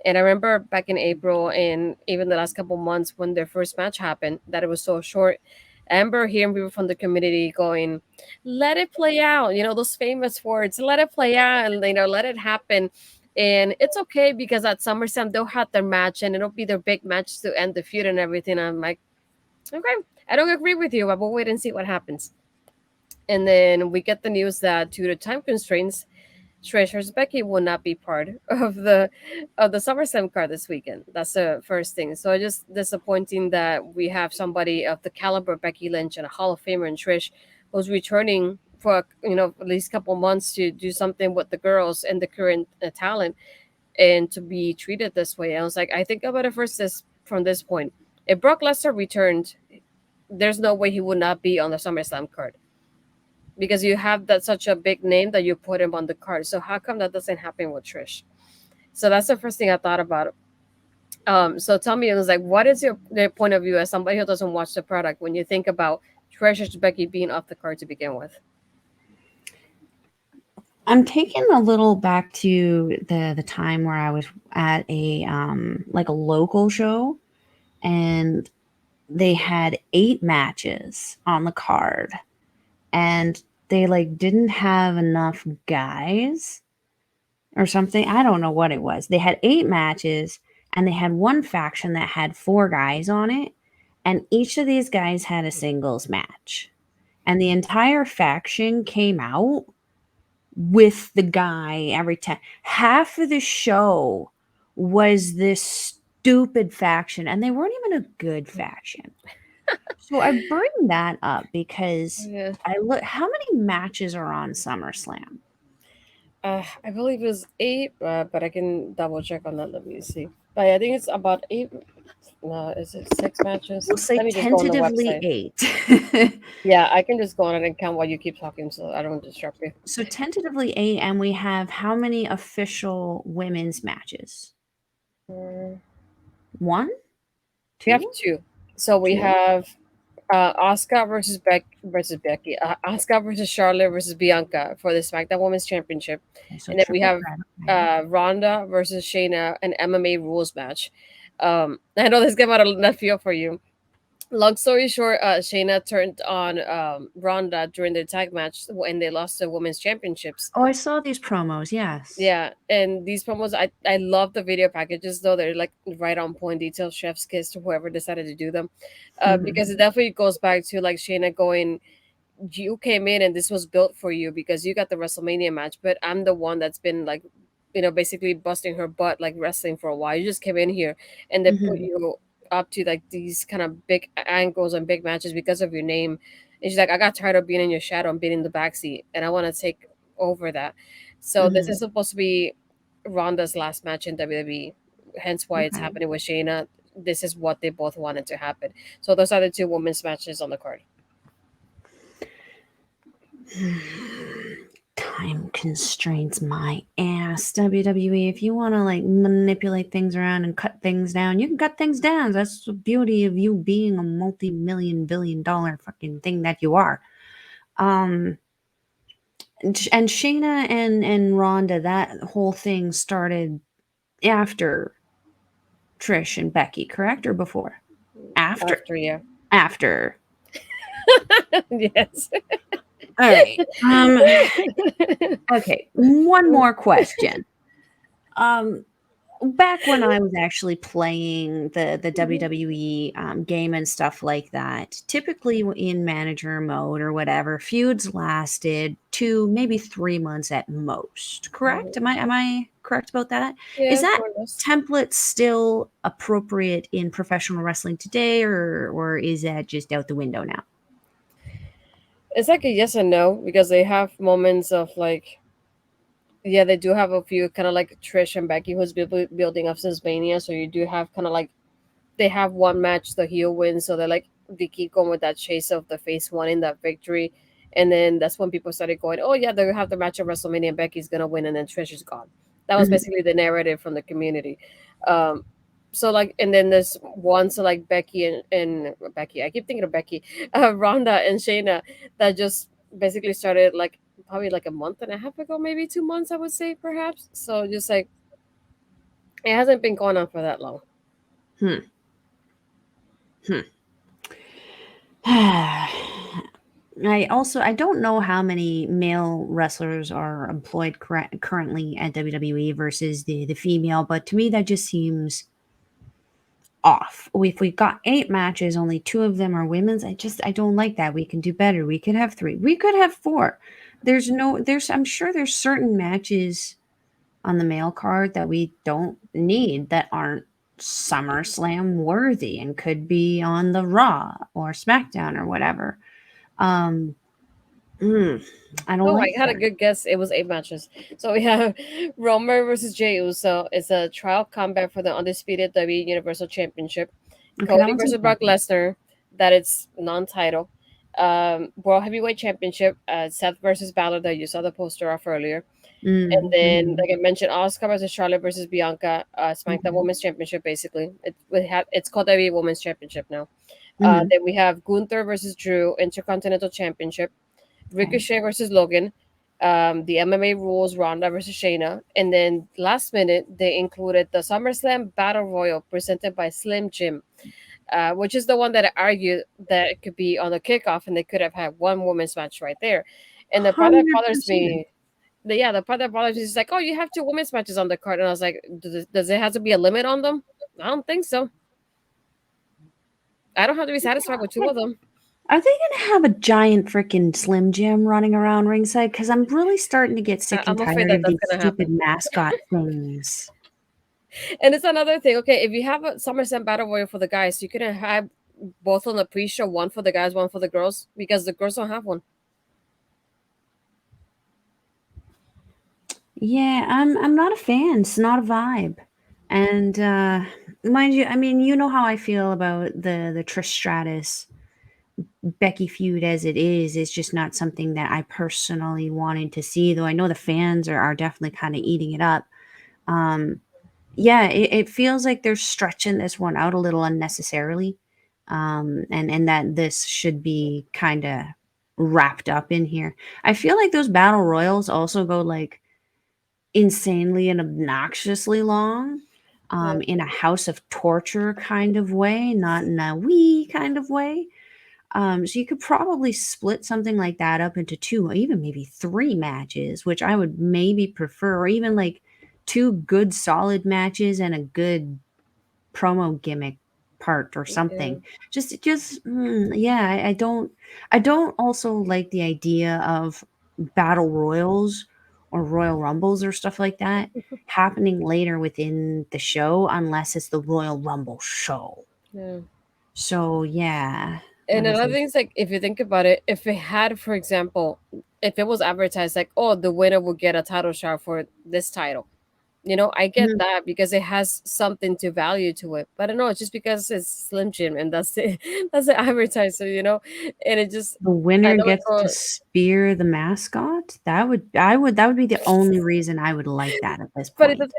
And I remember back in April and even the last couple months when their first match happened, that it was so short. I remember hearing people from the community going, "Let it play out." Those famous words, "Let it play out," and let it happen. And it's okay because at SummerSlam they'll have their match and it'll be their big match to end the feud and everything. I'm like, okay, I don't agree with you, but we'll wait and see what happens. And then we get the news that due to time constraints, Treasures Becky will not be part of the SummerSlam card this weekend. That's the first thing. So it's just disappointing that we have somebody of the caliber of Becky Lynch and a Hall of Famer in Trish, who's returning for at least a couple months to do something with the girls and the current talent, and to be treated this way. I was like, I think about it first this from this point. If Brock Lesnar returned, there's no way he would not be on the SummerSlam card, because you have that such a big name that you put him on the card. So how come that doesn't happen with Trish? So that's the first thing I thought about. So tell me, it was like, what is your point of view as somebody who doesn't watch the product when you think about Trish versus Becky being off the card to begin with? I'm taking a little back to the time where I was at a like a local show, and they had 8 matches on the card, and they like didn't have enough guys or something. I don't know what it was. They had 8 matches, and they had one faction that had 4 guys on it, and each of these guys had a singles match. And the entire faction came out with the guy every time. Half of the show was this stupid faction, and they weren't even a good faction. So I bring that up because Yeah. I look how many matches are on SummerSlam? I believe it was eight, but I can double check on that. Let me see. But I think it's about eight. No, is it six matches? We'll say Let me just go on the tentatively website. 8. Yeah, I can just go on it and count while you keep talking, so I don't disrupt you. So tentatively 8, and we have how many official women's matches? Mm, 1, We have 2, two. So we 2. have Oscar versus Becky, Oscar versus Charlotte versus Bianca for the SmackDown Women's Championship, Okay, so and then we triple have threat. Okay. Ronda versus Shayna, an MMA rules match. I know this came out of left field for you, Long story short, Shayna turned on Ronda during their tag match when they lost the women's championships. Oh, I saw these promos. Yes. Yeah, and these promos, I love the video packages though. They're like right on point, detailed, chef's kiss to whoever decided to do them, because it definitely goes back to like Shayna going, you came in and this was built for you because you got the WrestleMania match, but I'm the one that's been like, basically busting her butt like wrestling for a while. You just came in here and they put Hmm. you up to like these kind of big angles and big matches because of your name. And she's like, I got tired of being in your shadow and being in the backseat, and I want to take over that. So this Hmm. is supposed to be Ronda's last match in WWE. Hence why it's Okay. happening with Shayna. This is what they both wanted to happen. So those are the two women's matches on the card. Time constraints my ass. WWE, if you want to like manipulate things around and cut things down, you can cut things down. That's the beauty of you being a multi-million billion dollar fucking thing that you are. Um and Shayna and Ronda, that whole thing started after Trish and Becky, correct? Or before? After. After, yeah. After. Yes. All right. Okay, one more question. Um Back when I was actually playing the WWE game and stuff like that, typically in manager mode or whatever, feuds lasted 2, maybe 3 months at most. Correct? Am I correct about that? Is Yeah, that more or less. template still appropriate in professional wrestling today, or is that just out the window now? It's like a yes and no because they have moments of like, yeah, they do have a few kind of like Trish and Becky who's building up since Mania. So you do have kind of like, they have one match, the heel wins. So they're like, they keep going with that chase of the face wanting that victory. And then that's when people started going, oh, yeah, they have the match at WrestleMania and Becky's going to win. And then Trish is gone. That was Mhm. basically the narrative from the community. Um, so like, and then there's one, so like Becky and Becky, I keep thinking of Becky, Ronda and Shayna, that just basically started like probably like a month and a half ago, maybe 2 months, I would say, perhaps. So just like, it hasn't been going on for that long. Hmm. Hmm. I don't know how many male wrestlers are employed currently at WWE versus the female, but to me that just seems off. If we got 8 matches, only 2 of them are women's. I don't like that. We can do better. We could have 3. We could have 4. There's I'm sure there's certain matches on the male card that we don't need, that aren't SummerSlam worthy and could be on the Raw or SmackDown or whatever. Um, mm, I don't Oh, like I had a that. good guess. It was 8 matches. So we have Romer versus Jey Uso. It's a trial combat for the undisputed WWE Universal Championship. Okay, that Cody one's versus Brock important. Lesnar. That it's non-title. World Heavyweight Championship. Seth versus Balor. That you saw the poster off earlier. And then, Mm-hmm. like I mentioned, Oscar versus Charlotte versus Bianca. SmackDown Okay. Women's Championship. Basically, it's called WWE Women's Championship now. Mm-hmm. Then we have Gunther versus Drew Intercontinental Championship. Okay. Ricochet versus Logan, the MMA rules, Ronda versus Shayna, and then last minute they included the SummerSlam Battle Royal presented by Slim Jim, which is the one that I argued that it could be on the kickoff and they could have had one women's match right there. And the part that bothers 100%. me, the part that bothers me is like, oh, you have two women's matches on the card, and I was like, does it have to be a limit on them? I don't think so. I don't have to be satisfied with two of them. Are they gonna have a giant freaking Slim Jim running around ringside? Because I'm really starting to get sick and I'm afraid tired that of that's these gonna stupid happen. mascot things. And it's another thing. Okay, if you have a SummerSlam Battle Royal for the guys, you couldn't have both on the pre-show, one for the guys, one for the girls, because the girls don't have one. Yeah, I'm not a fan. It's not a vibe. And mind you, I mean, you know how I feel about the Trish Stratus Becky feud as it is. It's just not something that I personally wanted to see, though I know the fans are definitely kind of eating it up. Um, yeah, it feels like they're stretching this one out a little unnecessarily. And that this should be kind of wrapped up in here. I feel like those battle royals also go like insanely and obnoxiously long. Yeah. in a house of torture kind of way, not in a wee kind of way. So you could probably split something like that up into two, or even maybe three matches, which I would maybe prefer, or even like two good solid matches and a good promo gimmick part or Yeah. something. Yeah. I don't also like the idea of battle royals or royal rumbles or stuff like that happening later within the show unless it's the Royal Rumble show. Yeah. So yeah, And like I another said. thing is like if you think about it, if it had, for example, if it was advertised like, oh, the winner will get a title shot for this title, I get Mhm. that because it has something to value to it. But I don't know, it's just because it's Slim Jim and that's the that's the advertiser, and it just The I winner know it gets to go. spear the mascot. That would be the only reason I would like that at this But it point.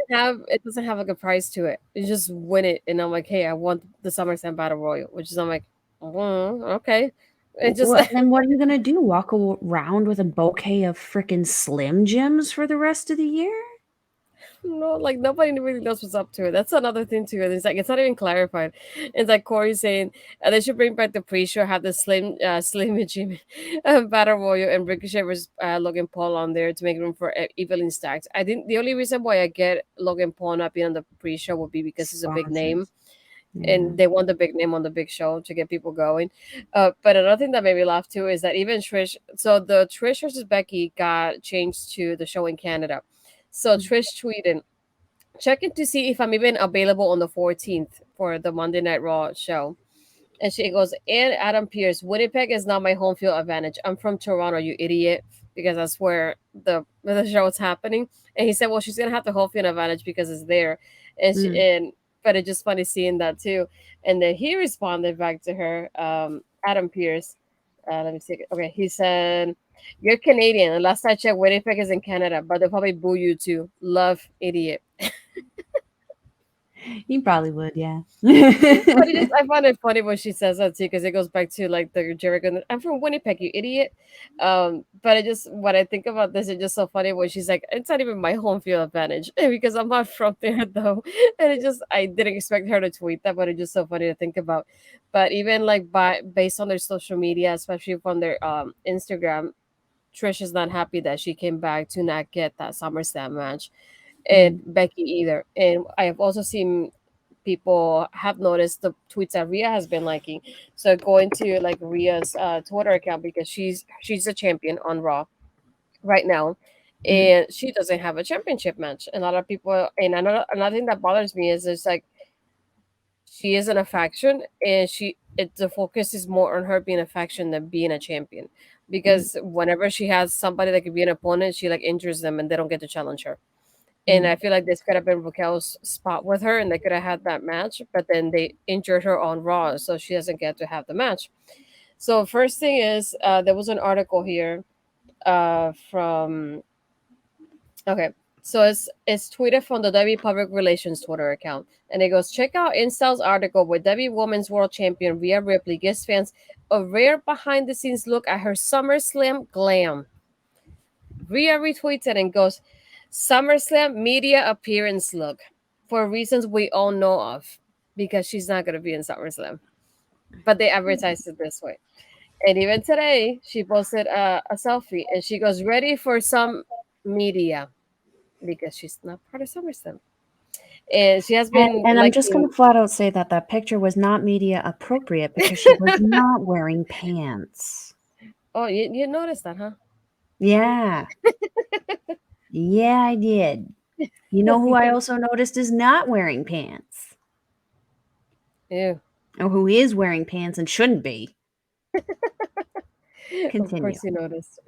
doesn't have like a price to it. You just win it, and I'm like, hey, I want the SummerSlam Battle Royal, which is I'm like, okay. It just Well, then what are you gonna do? Walk around with a bouquet of freaking Slim Jims for the rest of the year? no, like nobody really knows what's up to it. That's another thing too. It's like it's not even clarified. It's like Corey saying they should bring back the pre-show, have the Slim and Jimmy Battle Royal and Ricochet versus Logan Paul on there to make room for Evelyn Stacks. I think the only reason why I get Logan Paul not being on the pre-show would be because he's a big name Sponsors. Yeah. and they want the big name on the big show to get people going. But another thing that made me laugh too is that even Trish, so the Trish versus Becky got changed to the show in Canada. So Trish tweeted, checking to see if I'm even available on the 14th for the Monday Night Raw show. And she goes, and Adam Pierce, Winnipeg is not my home field advantage. I'm from Toronto, you idiot, because that's where the show is happening. And he said, well, she's gonna have the home field advantage because it's there. And she Mm. and but it's just funny seeing that too. And then he responded back to her, Adam Pierce. Let me see. Okay, he said, "You're Canadian, and last I checked, Winnipeg is in Canada, but they'll probably boo you too. Love, idiot." You probably would, yeah. But I find it funny when she says that too, because it goes back to like the Jericho. I'm from Winnipeg, you idiot. But it just when I think about this, it's just so funny when she's like, it's not even my home field advantage because I'm not from there though. And I didn't expect her to tweet that, but it's just so funny to think about. But even like based on their social media, especially from their Instagram, Trish is not happy that she came back to not get that SummerSlam match, and Mm. Becky either. And I have also seen people have noticed the tweets that Rhea has been liking. So going to like Rhea's Twitter account because she's a champion on Raw right now, Mhm. and she doesn't have a championship match. A lot of people, and another thing that bothers me is it's like she is in a faction, and the focus is more on her being a faction than being a champion. Mhm. Because whenever she has somebody that could be an opponent, she like injures them and they don't get to challenge her. And I Mhm. feel like this could have been Raquel's spot with her, and they could have had that match, but then they injured her on Raw, so she doesn't get to have the match. So first thing is, there was an article here from okay. So it's tweeted from the W Public Relations Twitter account, and it goes, check out Incel's article where W Women's World Champion Rhea Ripley gives fans a rare behind the scenes look at her SummerSlam glam. Rhea retweets it and goes, SummerSlam media appearance look for reasons we all know of because she's not going to be in SummerSlam. But they advertised it this way. And even today, she posted a selfie and she goes, ready for some media because she's not part of SummerSlam. And she has been And I'm just liking, gonna flat out say that that picture was not media appropriate because she was not wearing pants. oh, you noticed that, huh? Yeah. Yeah, I did. You know who I also noticed is not wearing pants? Ew. Or who is wearing pants and shouldn't be. Of Continue. course you noticed.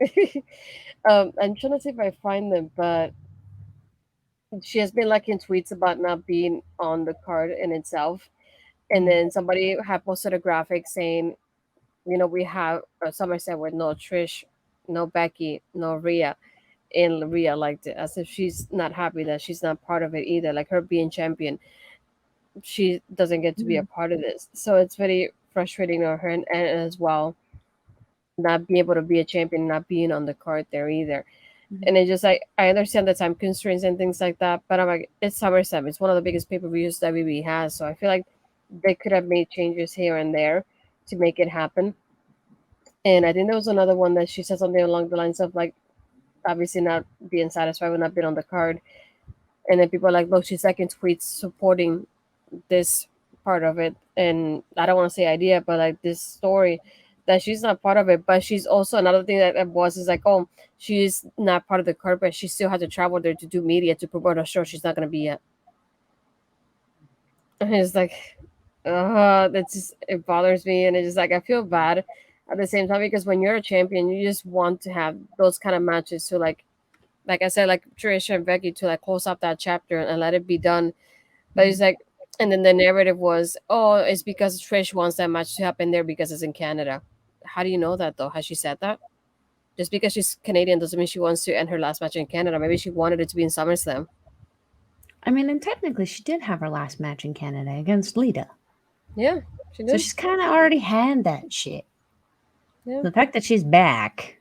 I'm trying to see if I find them, but she has been liking tweets about not being on the card in itself. And Mm. then somebody had posted a graphic saying, we have Somerset with no Trish, no Becky, no Rhea. And Rhea liked it as if she's not happy that she's not part of it either. Like her being champion, she doesn't get to be a Mm. part of this. So it's very frustrating on her and as well, not being able to be a champion, not being on the card there either. Mhm. And it just like I understand the time constraints and things like that, but I'm like it's SummerSlam. It's one of the biggest pay-per-views WWE has, so I feel like they could have made changes here and there to make it happen. And I think there was another one that she said something along the lines of like obviously not being satisfied with not being on the card. And then people are like, look, she's like in tweets supporting this part of it. And I don't want to say idea, but like this story that she's not part of it. But she's also another thing that was is like, oh, she's not part of the card, but she still had to travel there to do media to promote a show she's not going to be at. And it's like, that just, it bothers me. And it's just like, I feel bad at the same time because when you're a champion, you just want to have those kind of matches to like I said, like Trish and Becky to like close up that chapter and let it be done. But it's Mhm. like, and then the narrative was, oh, it's because Trish wants that match to happen there because it's in Canada. How do you know that though? Has she said that? Just because she's Canadian doesn't mean she wants to end her last match in Canada. Maybe she wanted it to be in SummerSlam. I mean, and technically, she did have her last match in Canada against Lita. Yeah, she So did. she's kind of already had that shit. Yeah, The fact that she's back,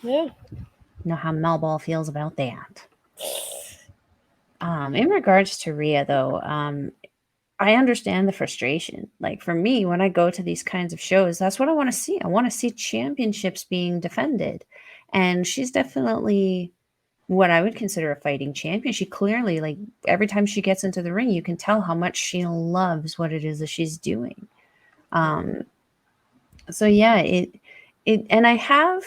yeah. you know how Melball feels about that. In regards to Rhea, though, I understand the frustration. Like for me, when I go to these kinds of shows, that's what I want to see. I want to see championships being defended. And she's definitely what I would consider a fighting champion. She clearly, like, every time she gets into the ring, you can tell how much she loves what it is that she's doing. Um, so yeah, and I have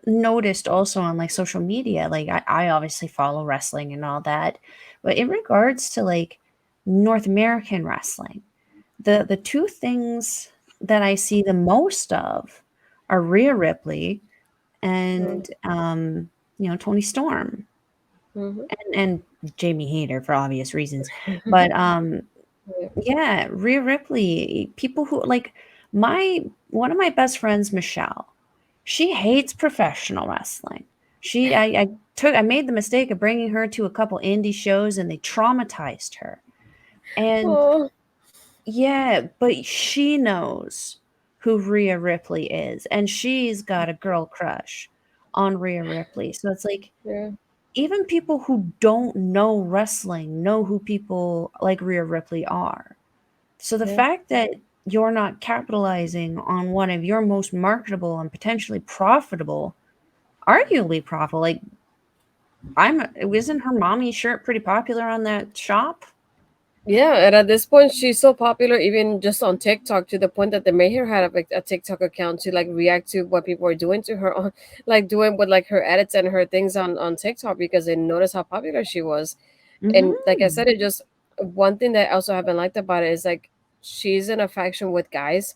noticed also on like social media, like I obviously follow wrestling and all that, but in regards to like North American wrestling, the two things that I see the most of are Rhea Ripley and Tony Storm Mm-hmm. and Jamie Hayter for obvious reasons. But Yeah. yeah, Rhea Ripley, people who like my one of my best friends, Michelle, she hates professional wrestling. I made the mistake of bringing her to a couple indie shows and they traumatized her. And Oh, yeah, but she knows who Rhea Ripley is, and she's got a girl crush on Rhea Ripley. So it's like yeah, even people who don't know wrestling know who people like Rhea Ripley are. So the yeah. fact that you're not capitalizing on one of your most marketable and potentially profitable, arguably profitable, like I'm isn't her mommy shirt pretty popular on that shop? Yeah, and at this point, she's so popular, even just on TikTok, to the point that the mayor had a TikTok account to like react to what people are doing to her on, like doing with like her edits and her things on TikTok because they noticed how popular she was. And like I Mhm. said, it just one thing that I also haven't liked about it is like she's in a faction with guys.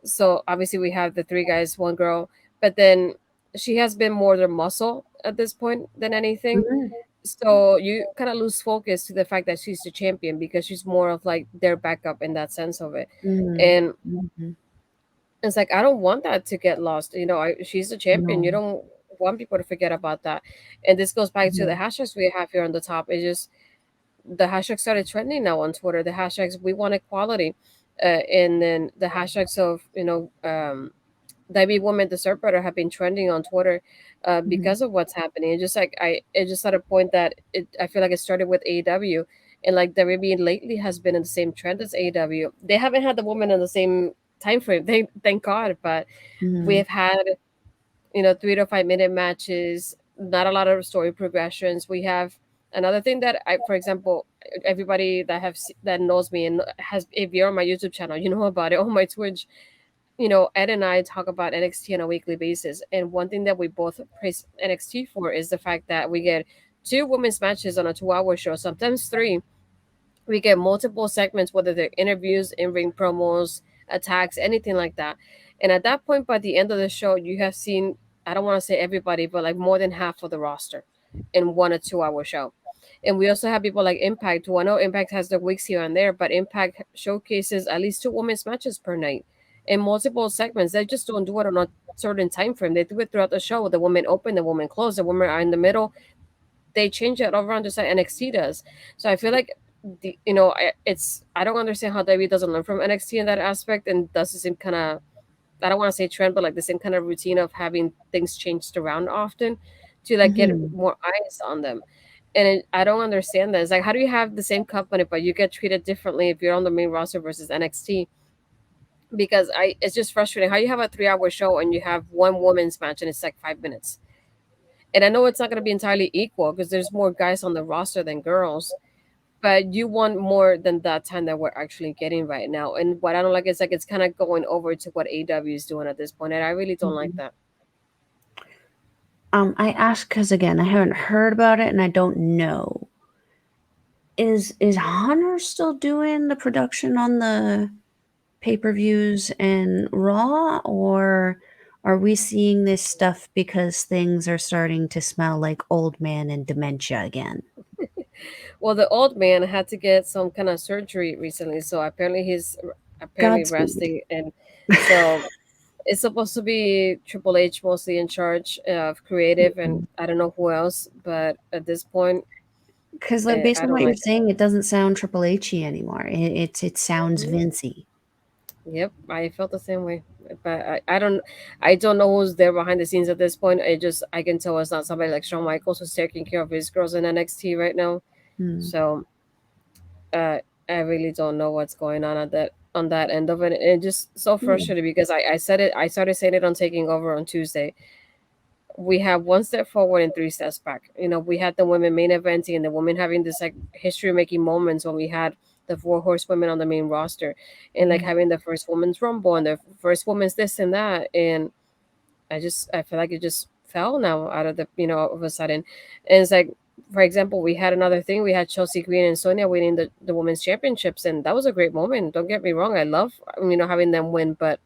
So obviously we have the three guys, one girl, but then she has been more their muscle at this point than anything. Mhm. So you kind of lose focus to the fact that she's the champion because she's more of like their backup in that sense of it. Mhm. And Mhm. it's like I don't want that to get lost. She's the champion. No. You don't want people to forget about that. And this goes back to the Mhm. hashtags we have here on the top. It's just the hashtag started trending now on Twitter. The hashtags we want equality, and then the hashtags of Debbie Women Deserve Better have been trending on Twitter Mhm. because of what's happening. It's just like it just at a point that I feel like it started with AEW, and like WWE lately has been in the same trend as AEW. They haven't had the woman in the same time frame. Thank God, but Mhm. we've had 3 to 5 minute matches, not a lot of story progressions. We have another thing that for example, everybody that knows me and has if you're on my YouTube channel, you know about it. On my Twitch, Ed and I talk about NXT on a weekly basis, and one thing that we both praise NXT for is the fact that we get two women's matches on a 2 hour show, sometimes three. We get multiple segments, whether they're interviews, in-ring promos, attacks, anything like that. And at that point, by the end of the show, you have seen, I don't want to say everybody, but like more than half of the roster in 1 or 2 hour show. And we also have people like Impact, who I know Impact has their weeks here and there, but Impact showcases at least two women's matches per night in multiple segments. They just don't do it on a certain time frame. They do it throughout the show. The women open, the women close, the women are in the middle. They change it over on just like NXT does. So I feel like it's I don't understand how WWE doesn't learn from NXT in that aspect and does the same kind of I don't want to say trend, but like the same kind of routine of having things changed around often to like get Hmm. more eyes on them. And I don't understand that. It's like, how do you have the same company, but you get treated differently if you're on the main roster versus NXT? Because it's just frustrating how you have a 3 hour show and you have one women's match and it's like 5 minutes. And I know it's not going to be entirely equal because there's more guys on the roster than girls, but you want more than that time that we're actually getting right now. And what I don't like is like it's kind of going over to what AW is doing at this point, and I really don't like Hmm. that. I asked because again, I haven't heard about it and I don't know. Is Hunter still doing the production on the pay-per-views and Raw, or are we seeing this stuff because things are starting to smell like old man and dementia again? Well, the old man had to get some kind of surgery recently, so apparently he's apparently Godspeed. resting, and so it's supposed to be Triple H mostly in charge of creative, and I don't know who else, but at this point, Because like based I on don't what you're like it. saying, it doesn't sound Triple H-y anymore. It sounds Mhm. Vincey. Yep, I felt the same way. But I don't know who's there behind the scenes at this point. I can tell it's not somebody like Shawn Michaels who's taking care of his girls in NXT right now. Hmm. So uh, I really don't know what's going on at that end of it. And it's just so Hmm. frustrating because I said it. I started saying it on Taking Over on Tuesday. We have one step forward and three steps back. You know, we had the women main eventing and the women having this like history making moments when we had the four horsewomen on the main roster and like Hmm. having the first women's rumble and the first women's this and that. And I feel like it just fell now out of the all of a sudden. And it's like, for example, we had another thing. We had Chelsea Green and Sonia winning the women's championships, and that was a great moment. Don't get me wrong, I love having them win, but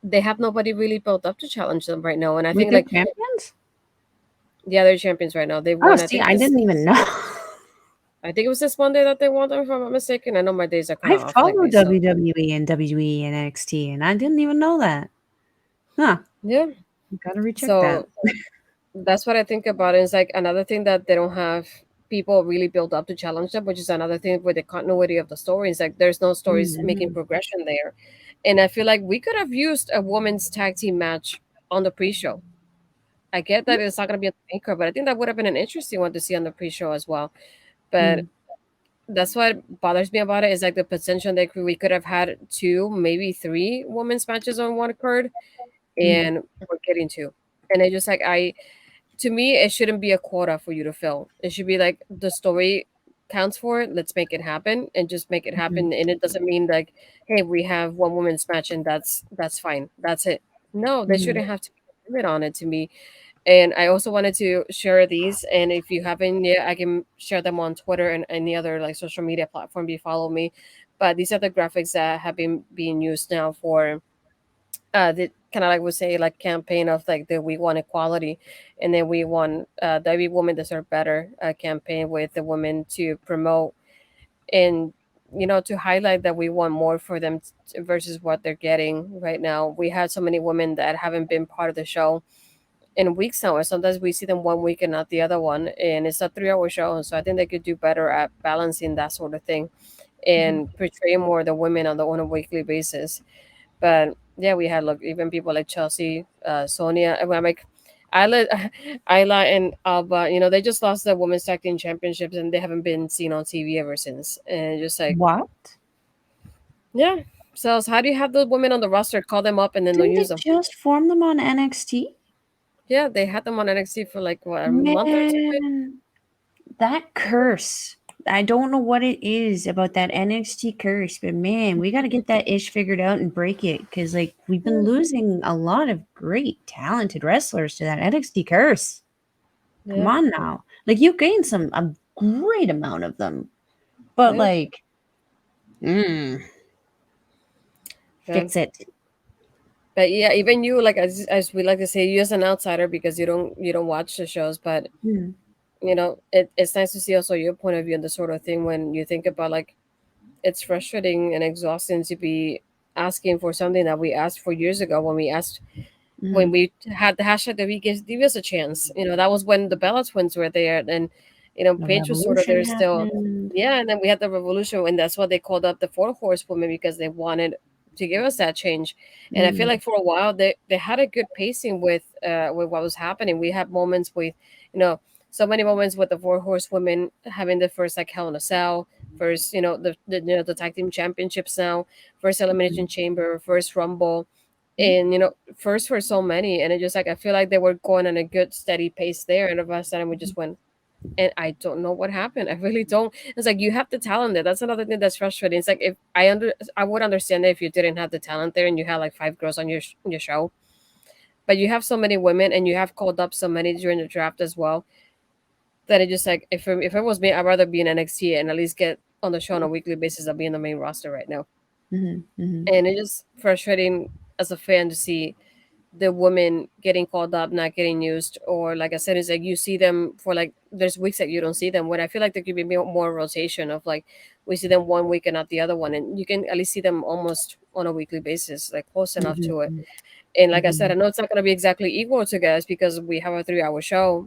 they have nobody really built up to challenge them right now. And I Wait, think they're like champions? the other champions right now, they Oh, won. see, I didn't even know. I think it was this Monday that they won them, if I'm not mistaken. I know my days are kind I of off follow lately, so WWE and WWE and NXT, and I didn't even know that. Huh. yeah. Gotta recheck that. So that's what I think about it. It's like another thing that they don't have people really build up to challenge them, which is another thing with the continuity of the story. It's like there's no stories making Mhm. progression there. And I feel like we could have used a women's tag team match on the pre-show. I get that it's not going to be on the main card, but I think that would have been an interesting one to see on the pre-show as well. But Mm, that's what bothers me about it is like the potential that we could have had two, maybe three women's matches on one card, mm, and we're getting two. And it just like to me, it shouldn't be a quota for you to fill. It should be like the story counts for it. Let's make it happen and just make it mhm, happen. And it doesn't mean like, hey, we have one women's match and that's fine. That's it. No, there mhm. shouldn't have to be a limit on it to me. And I also wanted to share these. And if you haven't yet, I can share them on Twitter and any other like social media platform. You follow me. But these are the graphics that have been being used now for the kind of like we say like campaign of like the we want equality, and then we want the every woman deserve better campaign with the women to promote and to highlight that we want more for them versus what they're getting right now. We had so many women that haven't been part of the show in weeks now, and sometimes we see them one week and not the other one, and it's a 3 hour show, so I think they could do better at balancing that sort of thing Mhm. and portray more the women on a weekly basis. But yeah, we had like even people like Chelsea, Sonia. And I'm like, Isla, Isla and Alba. They just lost the women's tag team championships, and they haven't been seen on TV ever since. And just like, What? yeah. So how do you have those women on the roster? Call them up and then don't Didn't they use them. just form them on NXT? Yeah, they had them on NXT for like what, a month or two. Man, that curse. I don't know what it is about that NXT curse, but man, we got to get that ish figured out and break it because, like, we've been Yeah, losing a lot of great, talented wrestlers to that NXT curse. Come yeah, on now. Like, you gained a great amount of them, but, yeah, like, mm, yeah. fix it. But yeah, even you, like as we like to say, you as an outsider because you don't watch the shows, but Mm, it's nice to see also your point of view on the sort of thing when you think about like it's frustrating and exhausting to be asking for something that we asked for years ago when mm. we had the hashtag that we give us a chance. That was when the Bella twins were there, and The Paige was sort of revolution there still. happened. Yeah, and then we had the revolution, and that's what they called up the four horsewomen because they wanted to give us that change. And I feel Mm-hmm. like for a while they had a good pacing with what was happening. We had moments with, you know, so many moments with the four horsewomen having the first like Hell in a Cell, first, the tag team championships now, first elimination chamber, first rumble, and first for so many. And it just like I feel like they were going on a good steady pace there, and all of a sudden we just went, and I don't know what happened. I really don't. It's like you have the talent there. That's another thing that's frustrating. It's like if I would understand it if you didn't have the talent there and you had like five girls on your show, but you have so many women and you have called up so many during the draft as well, that it just like if it was me, I'd rather be in NXT and at least get on the show on a weekly basis than be in the main roster right now. Mm-hmm. And it's just frustrating as a fan to see the women getting called up, not getting used, or like I said, it's like you see them for like there's weeks that you don't see them. When I feel like there could be more rotation of like we see them one week and not the other one, and you can at least see them almost on a weekly basis, like close enough to it. Mm-hmm. And like I said, Mm-hmm. I know it's not going to be exactly equal to guys because we have a 3 hour show,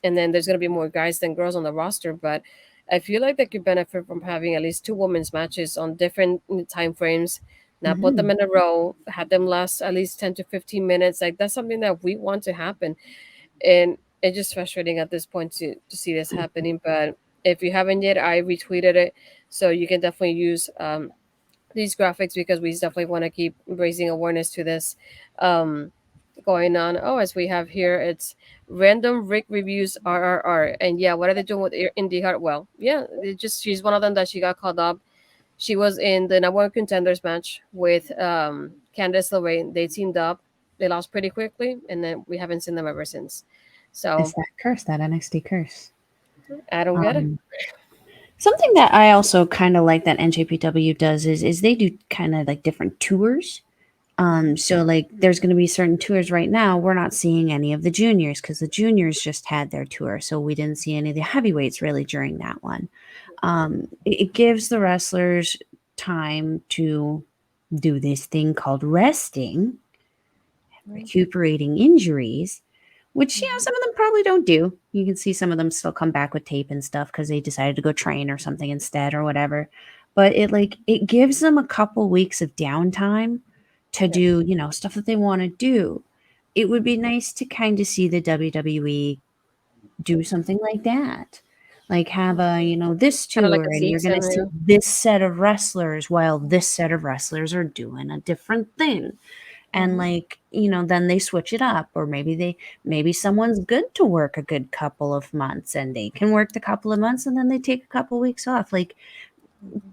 and then there's going to be more guys than girls on the roster, but I feel like they could benefit from having at least two women's matches on different time frames, not put them Mm-hmm. in a row, have them last at least 10 to 15 minutes. Like that's something that we want to happen. And it's just frustrating at this point to see this happening. But if you haven't yet, I retweeted it. So you can definitely use these graphics because we definitely want to keep raising awareness to this um, going on. Oh, as we have here, it's random Rick reviews RRR. And yeah, what are they doing with Indie Hartwell? Yeah, she's one of them that she got called up. She was in the number one contenders match with Candice LeRae. They teamed up. They lost pretty quickly, and then we haven't seen them ever since. It's So that curse, that NXT curse. I don't get it. Um, Something that I also kind of like that NJPW does is they do kind of like different tours. So like there's going to be certain tours right now. We're not seeing any of the juniors because the juniors just had their tour, so we didn't see any of the heavyweights really during that one. It gives the wrestlers time to do this thing called resting, recuperating injuries, which some of them probably don't do. You can see some of them still come back with tape and stuff because they decided to go train or something instead or whatever. But it gives them a couple weeks of downtime to Yeah, do stuff that they want to do. It would be nice to kind of see the WWE do something like that. Like have a, this kind of like tour a and you're going season. to see this set of wrestlers while this set of wrestlers are doing a different thing. And Mm-hmm. like, then they switch it up, or maybe someone's good to work a good couple of months and they can work the couple of months and then they take a couple weeks off. Like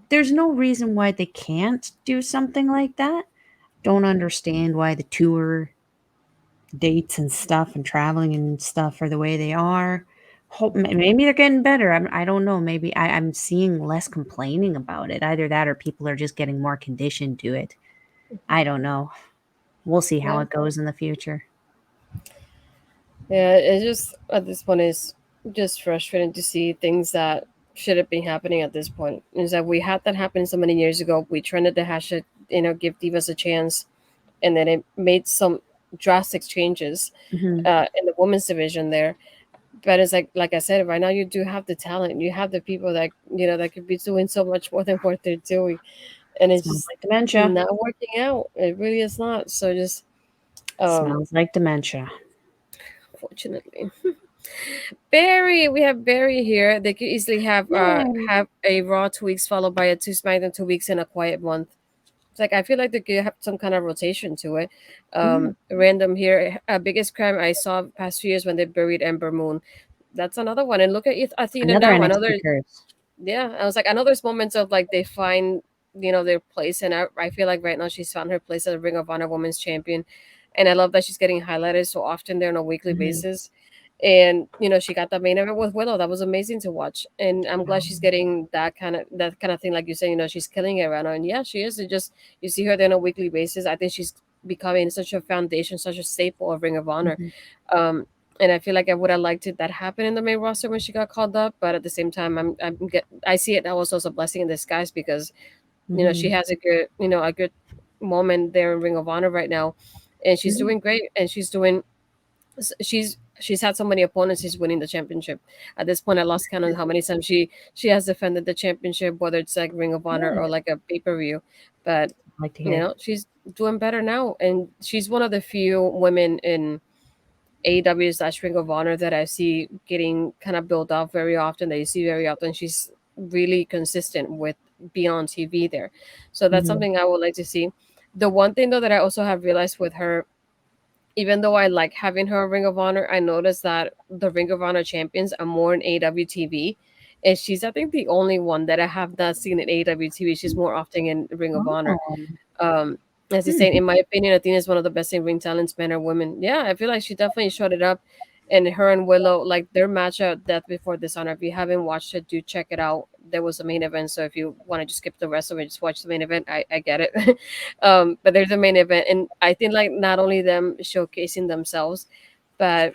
there's no reason why they can't do something like that. Don't understand why the tour dates and stuff and traveling and stuff are the way they are. Hope maybe they're getting better. I don't know. Maybe I'm seeing less complaining about it. Either that or people are just getting more conditioned to it. I don't know. We'll see how Yeah. it goes in the future. Yeah, it's just at this point is just frustrating to see things that should have been happening at this point. Is that we had that happen so many years ago. We trended the hashtag, give divas a chance, and then it made some drastic changes Hmm. in the women's division there. But it's like I said, right now you do have the talent, you have the people that that could be doing so much more than what they're doing, and it's Smells just like dementia. not working out. It really is not. So just um, Smells like dementia. fortunately. Barry, we have Barry here. They could easily Yay. have a Raw 2 weeks followed by a two SmackDown 2 weeks and a quiet month. It's like I feel like they could have some kind of rotation to it. Mhm. Random here. Biggest crime I saw past few years when they buried Ember Moon. That's another one. And look at Athena Another now. NXT Another, curse. yeah. I was like, I know there's moments of like they find their place, and I feel like right now she's found her place as a Ring of Honor Women's Champion, and I love that she's getting highlighted so often there on a weekly Hmm. basis. And she got the main event with Willow. That was amazing to watch, and I'm glad she's getting that kind of thing. Like you said, she's killing it right now, and yeah, she is. It just you see her there on a weekly basis. I think she's becoming such a foundation, such a staple of Ring of Honor. Hmm. Um, and I feel like I would have liked it that happen in the main roster when she got called up, but at the same time, I see it also as a blessing in disguise because she Hmm. has a good moment there in Ring of Honor right now, and she's Hmm. doing great, and she's had so many opponents. She's winning the championship. At this point, I lost count on how many times she has defended the championship, whether it's like Ring of Honor Yeah. or like a pay per view. But I like to hear. she's doing better now, and she's one of the few women in AEW / Ring of Honor that I see getting kind of built up very often. That you see very often. She's really consistent with being on TV there, so that's Hmm. something I would like to see. The one thing though that I also have realized with her, even though I like having her in Ring of Honor, I noticed that the Ring of Honor champions are more in AEW TV. And she's, I think, the only one that I have not seen in AEW TV. She's more often in Ring of Honor. Oh, Um, as you hmm. say, in my opinion, Athena is one of the best in ring talents, men or women. Yeah, I feel like she definitely showed it up. And her and Willow, like their match at Death Before Dishonor. If you haven't watched it, do check it out. There was a main event, so if you want to just skip the rest of it, just watch the main event. I get it. But there's a main event, and I think like not only them showcasing themselves, but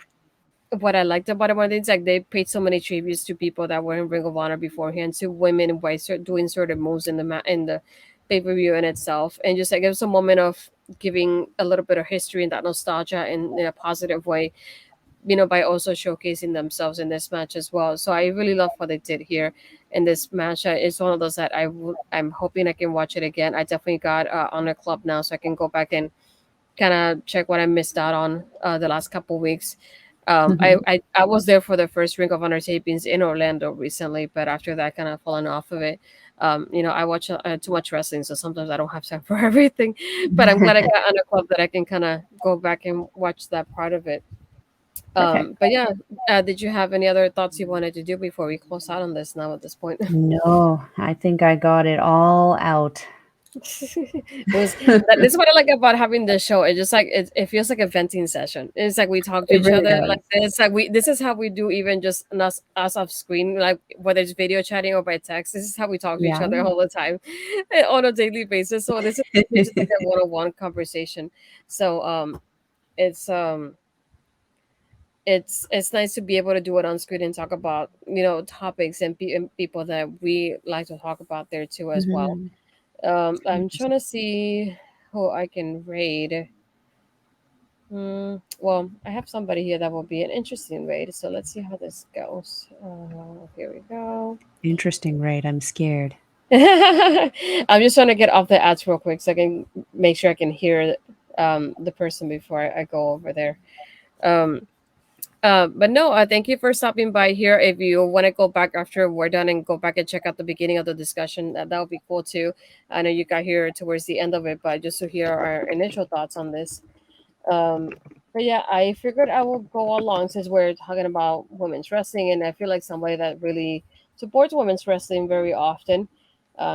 what I liked about it one of the things like they paid so many tributes to people that were in Ring of Honor beforehand, to women by doing certain moves in the pay per view in itself, and just like it was a moment of giving a little bit of history and that nostalgia in a positive way, by also showcasing themselves in this match as well. So I really love what they did here in this match. It's one of those that I'm hoping I can watch it again. I definitely got Honor Club now, so I can go back and kind of check what I missed out on the last couple weeks. I was there for the first Ring of Honor tapings in Orlando recently, but after that, kind of fallen off of it. I watch too much wrestling, so sometimes I don't have time for everything. But I'm glad I got on a club that I can kind of go back and watch that part of it. Perfect. But yeah, did you have any other thoughts you wanted to do before we close out on this now at this point? No, I think I got it all out. It was that this is what I like about having this show. It just like it feels like a venting session. It's like we talk to It each really other like does. this. Like this is how we do even just us off screen, like whether it's video chatting or by text. This is how we talk to each Yeah. other all the time on a daily basis. So this is just like a one-on-one conversation. So it's um it's nice to be able to do it on screen and talk about topics and people that we like to talk about there too as well. Mhm. I'm trying to see who I can raid. Well, I have somebody here that will be an interesting raid, so let's see how this goes. Here we go. Interesting, right? I'm scared. I'm just trying to get off the ads real quick so I can make sure I can hear the person before I go over there. Um, but no, thank you for stopping by here. If you want to go back after we're done and go back and check out the beginning of the discussion, that would be cool too. I know you got here towards the end of it, but just to hear our initial thoughts on this. Um, but yeah, I figured I will go along since we're talking about women's wrestling, and I feel like somebody that really supports women's wrestling very often.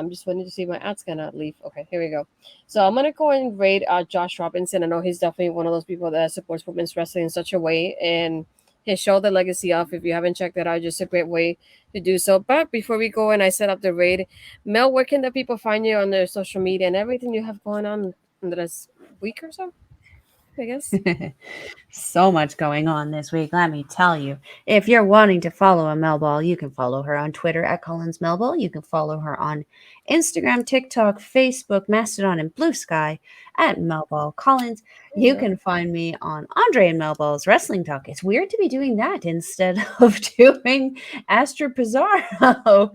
Just wanted to see my ads cannot leave. Okay, here we go. So I'm gonna go and rate Josh Robinson. I know he's definitely one of those people that supports women's wrestling in such a way, and his show, The Legacy of. If you haven't checked that out, just a great way to do so. But before we go and I set up the raid, Mel, where can the people find you on their social media and everything you have going on in the last week or so? I guess. So much going on this week, let me tell you. If you're wanting to follow a Melball, you can follow her on Twitter at Collins Melball. You can follow her on Instagram, TikTok, Facebook, Mastodon, and Blue Sky at Melball Collins. There you You go. can find me on Andre and Melball's Wrestling Talk. It's weird to be doing that instead of doing Astrid Pizarro.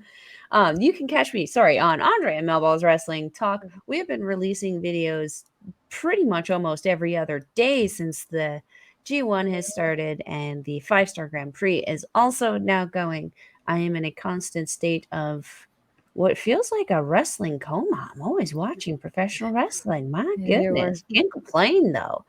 You can catch me, sorry, on Andre and Melball's Wrestling Talk. We have been releasing videos pretty much almost every other day since the G1 has started and the 5-star Grand Prix is also now going. I am in a constant state of what feels like a wrestling coma. I'm always watching professional wrestling. My Yeah, you were. goodness. Can't complain though.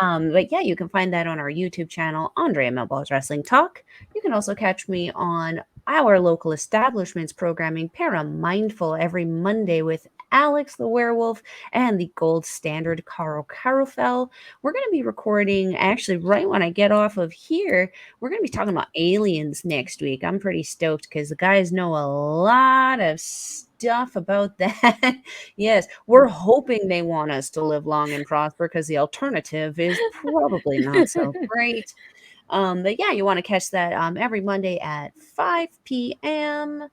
But yeah, you can find that on our YouTube channel, Andrea Melball's Wrestling Talk. You can also catch me on our local establishments programming, Paramindful, every Monday with Alex the Werewolf and the gold standard Carl Karufel. We're going to be recording actually right when I get off of here. We're going to be talking about aliens next week. I'm pretty stoked because the guys know a lot of stuff about that. Yes, we're hoping they want us to live long and prosper because the alternative is probably not so great. But yeah, you want to catch that every Monday at 5 p.m.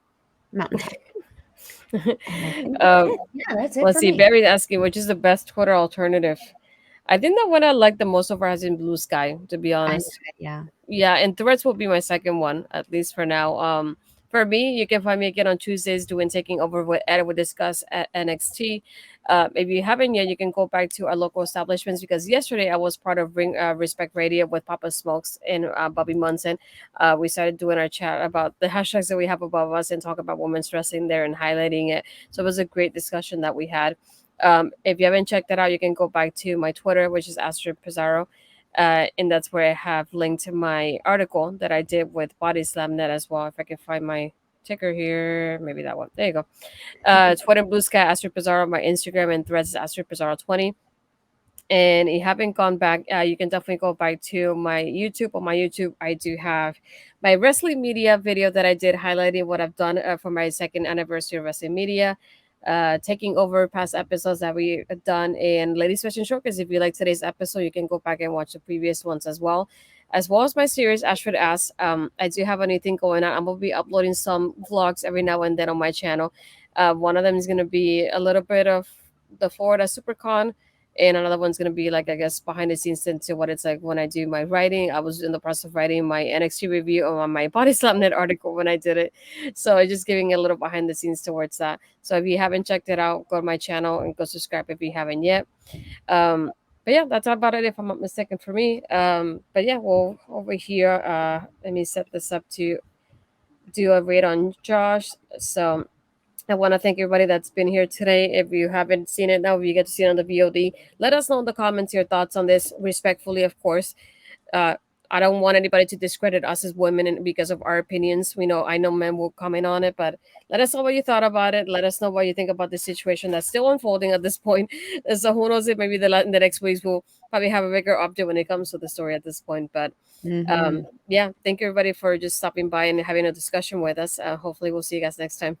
Mountain Time. And I think that's um, it. Yeah, that's it let's for see. me. Barry asking, which is the best Twitter alternative? I think the one I like the most so far has been Blue Sky, to be I honest. yeah. Yeah, and Threads will be my second one, at least for now. For me, you can find me again on Tuesdays doing Taking Over with Ed. We discuss at NXT. If you haven't yet, you can go back to our local establishments, because yesterday I was part of Respect Radio with Papa Smokes and Bobby Munson. We started doing our chat about the hashtags that we have above us and talk about women's wrestling there and highlighting it. So it was a great discussion that we had. If you haven't checked that out, you can go back to my Twitter, which is Astrid Pizarro. And that's where I have linked to my article that I did with Body Slam Net as well. If I can find my ticker here, maybe that one. There you go. Twitter and Blue Sky, Astrid Pizarro. My Instagram and Threads is Astrid Pizarro 20. And if you haven't gone back, you can definitely go back to my YouTube. On my YouTube, I do have my wrestling media video that I did highlighting what I've done for my second anniversary of wrestling media, taking over past episodes that we done in Ladies Fashion Showcase. If you like today's episode, you can go back and watch the previous ones as well as my series Astrid Asks. I do have anything going on. I'm gonna be uploading some vlogs every now and then on my channel. One of them is gonna be a little bit of the Florida SuperCon, and another one's gonna be like, I guess, behind the scenes into what it's like when I do my writing. I was in the process of writing my NXT review on my Body Slam Net article when I did it, so I'm just giving a little behind the scenes towards that. So if you haven't checked it out, go to my channel and go subscribe if you haven't yet. Um, but yeah, that's about it if I'm not mistaken for me. But yeah, well, over here, let me set this up to do a rate on Josh. So I want to thank everybody that's been here today. If you haven't seen it now, if you get to see it on the VOD, let us know in the comments your thoughts on this, respectfully, of course. Uh, I don't want anybody to discredit us as women because of our opinions. I know men will comment on it, but let us know what you thought about it. Let us know what you think about the situation that's still unfolding at this point. So who knows, if maybe in the next weeks we'll probably have a bigger update when it comes to the story at this point. But Mm-hmm. yeah, thank you everybody for just stopping by and having a discussion with us. Hopefully we'll see you guys next time.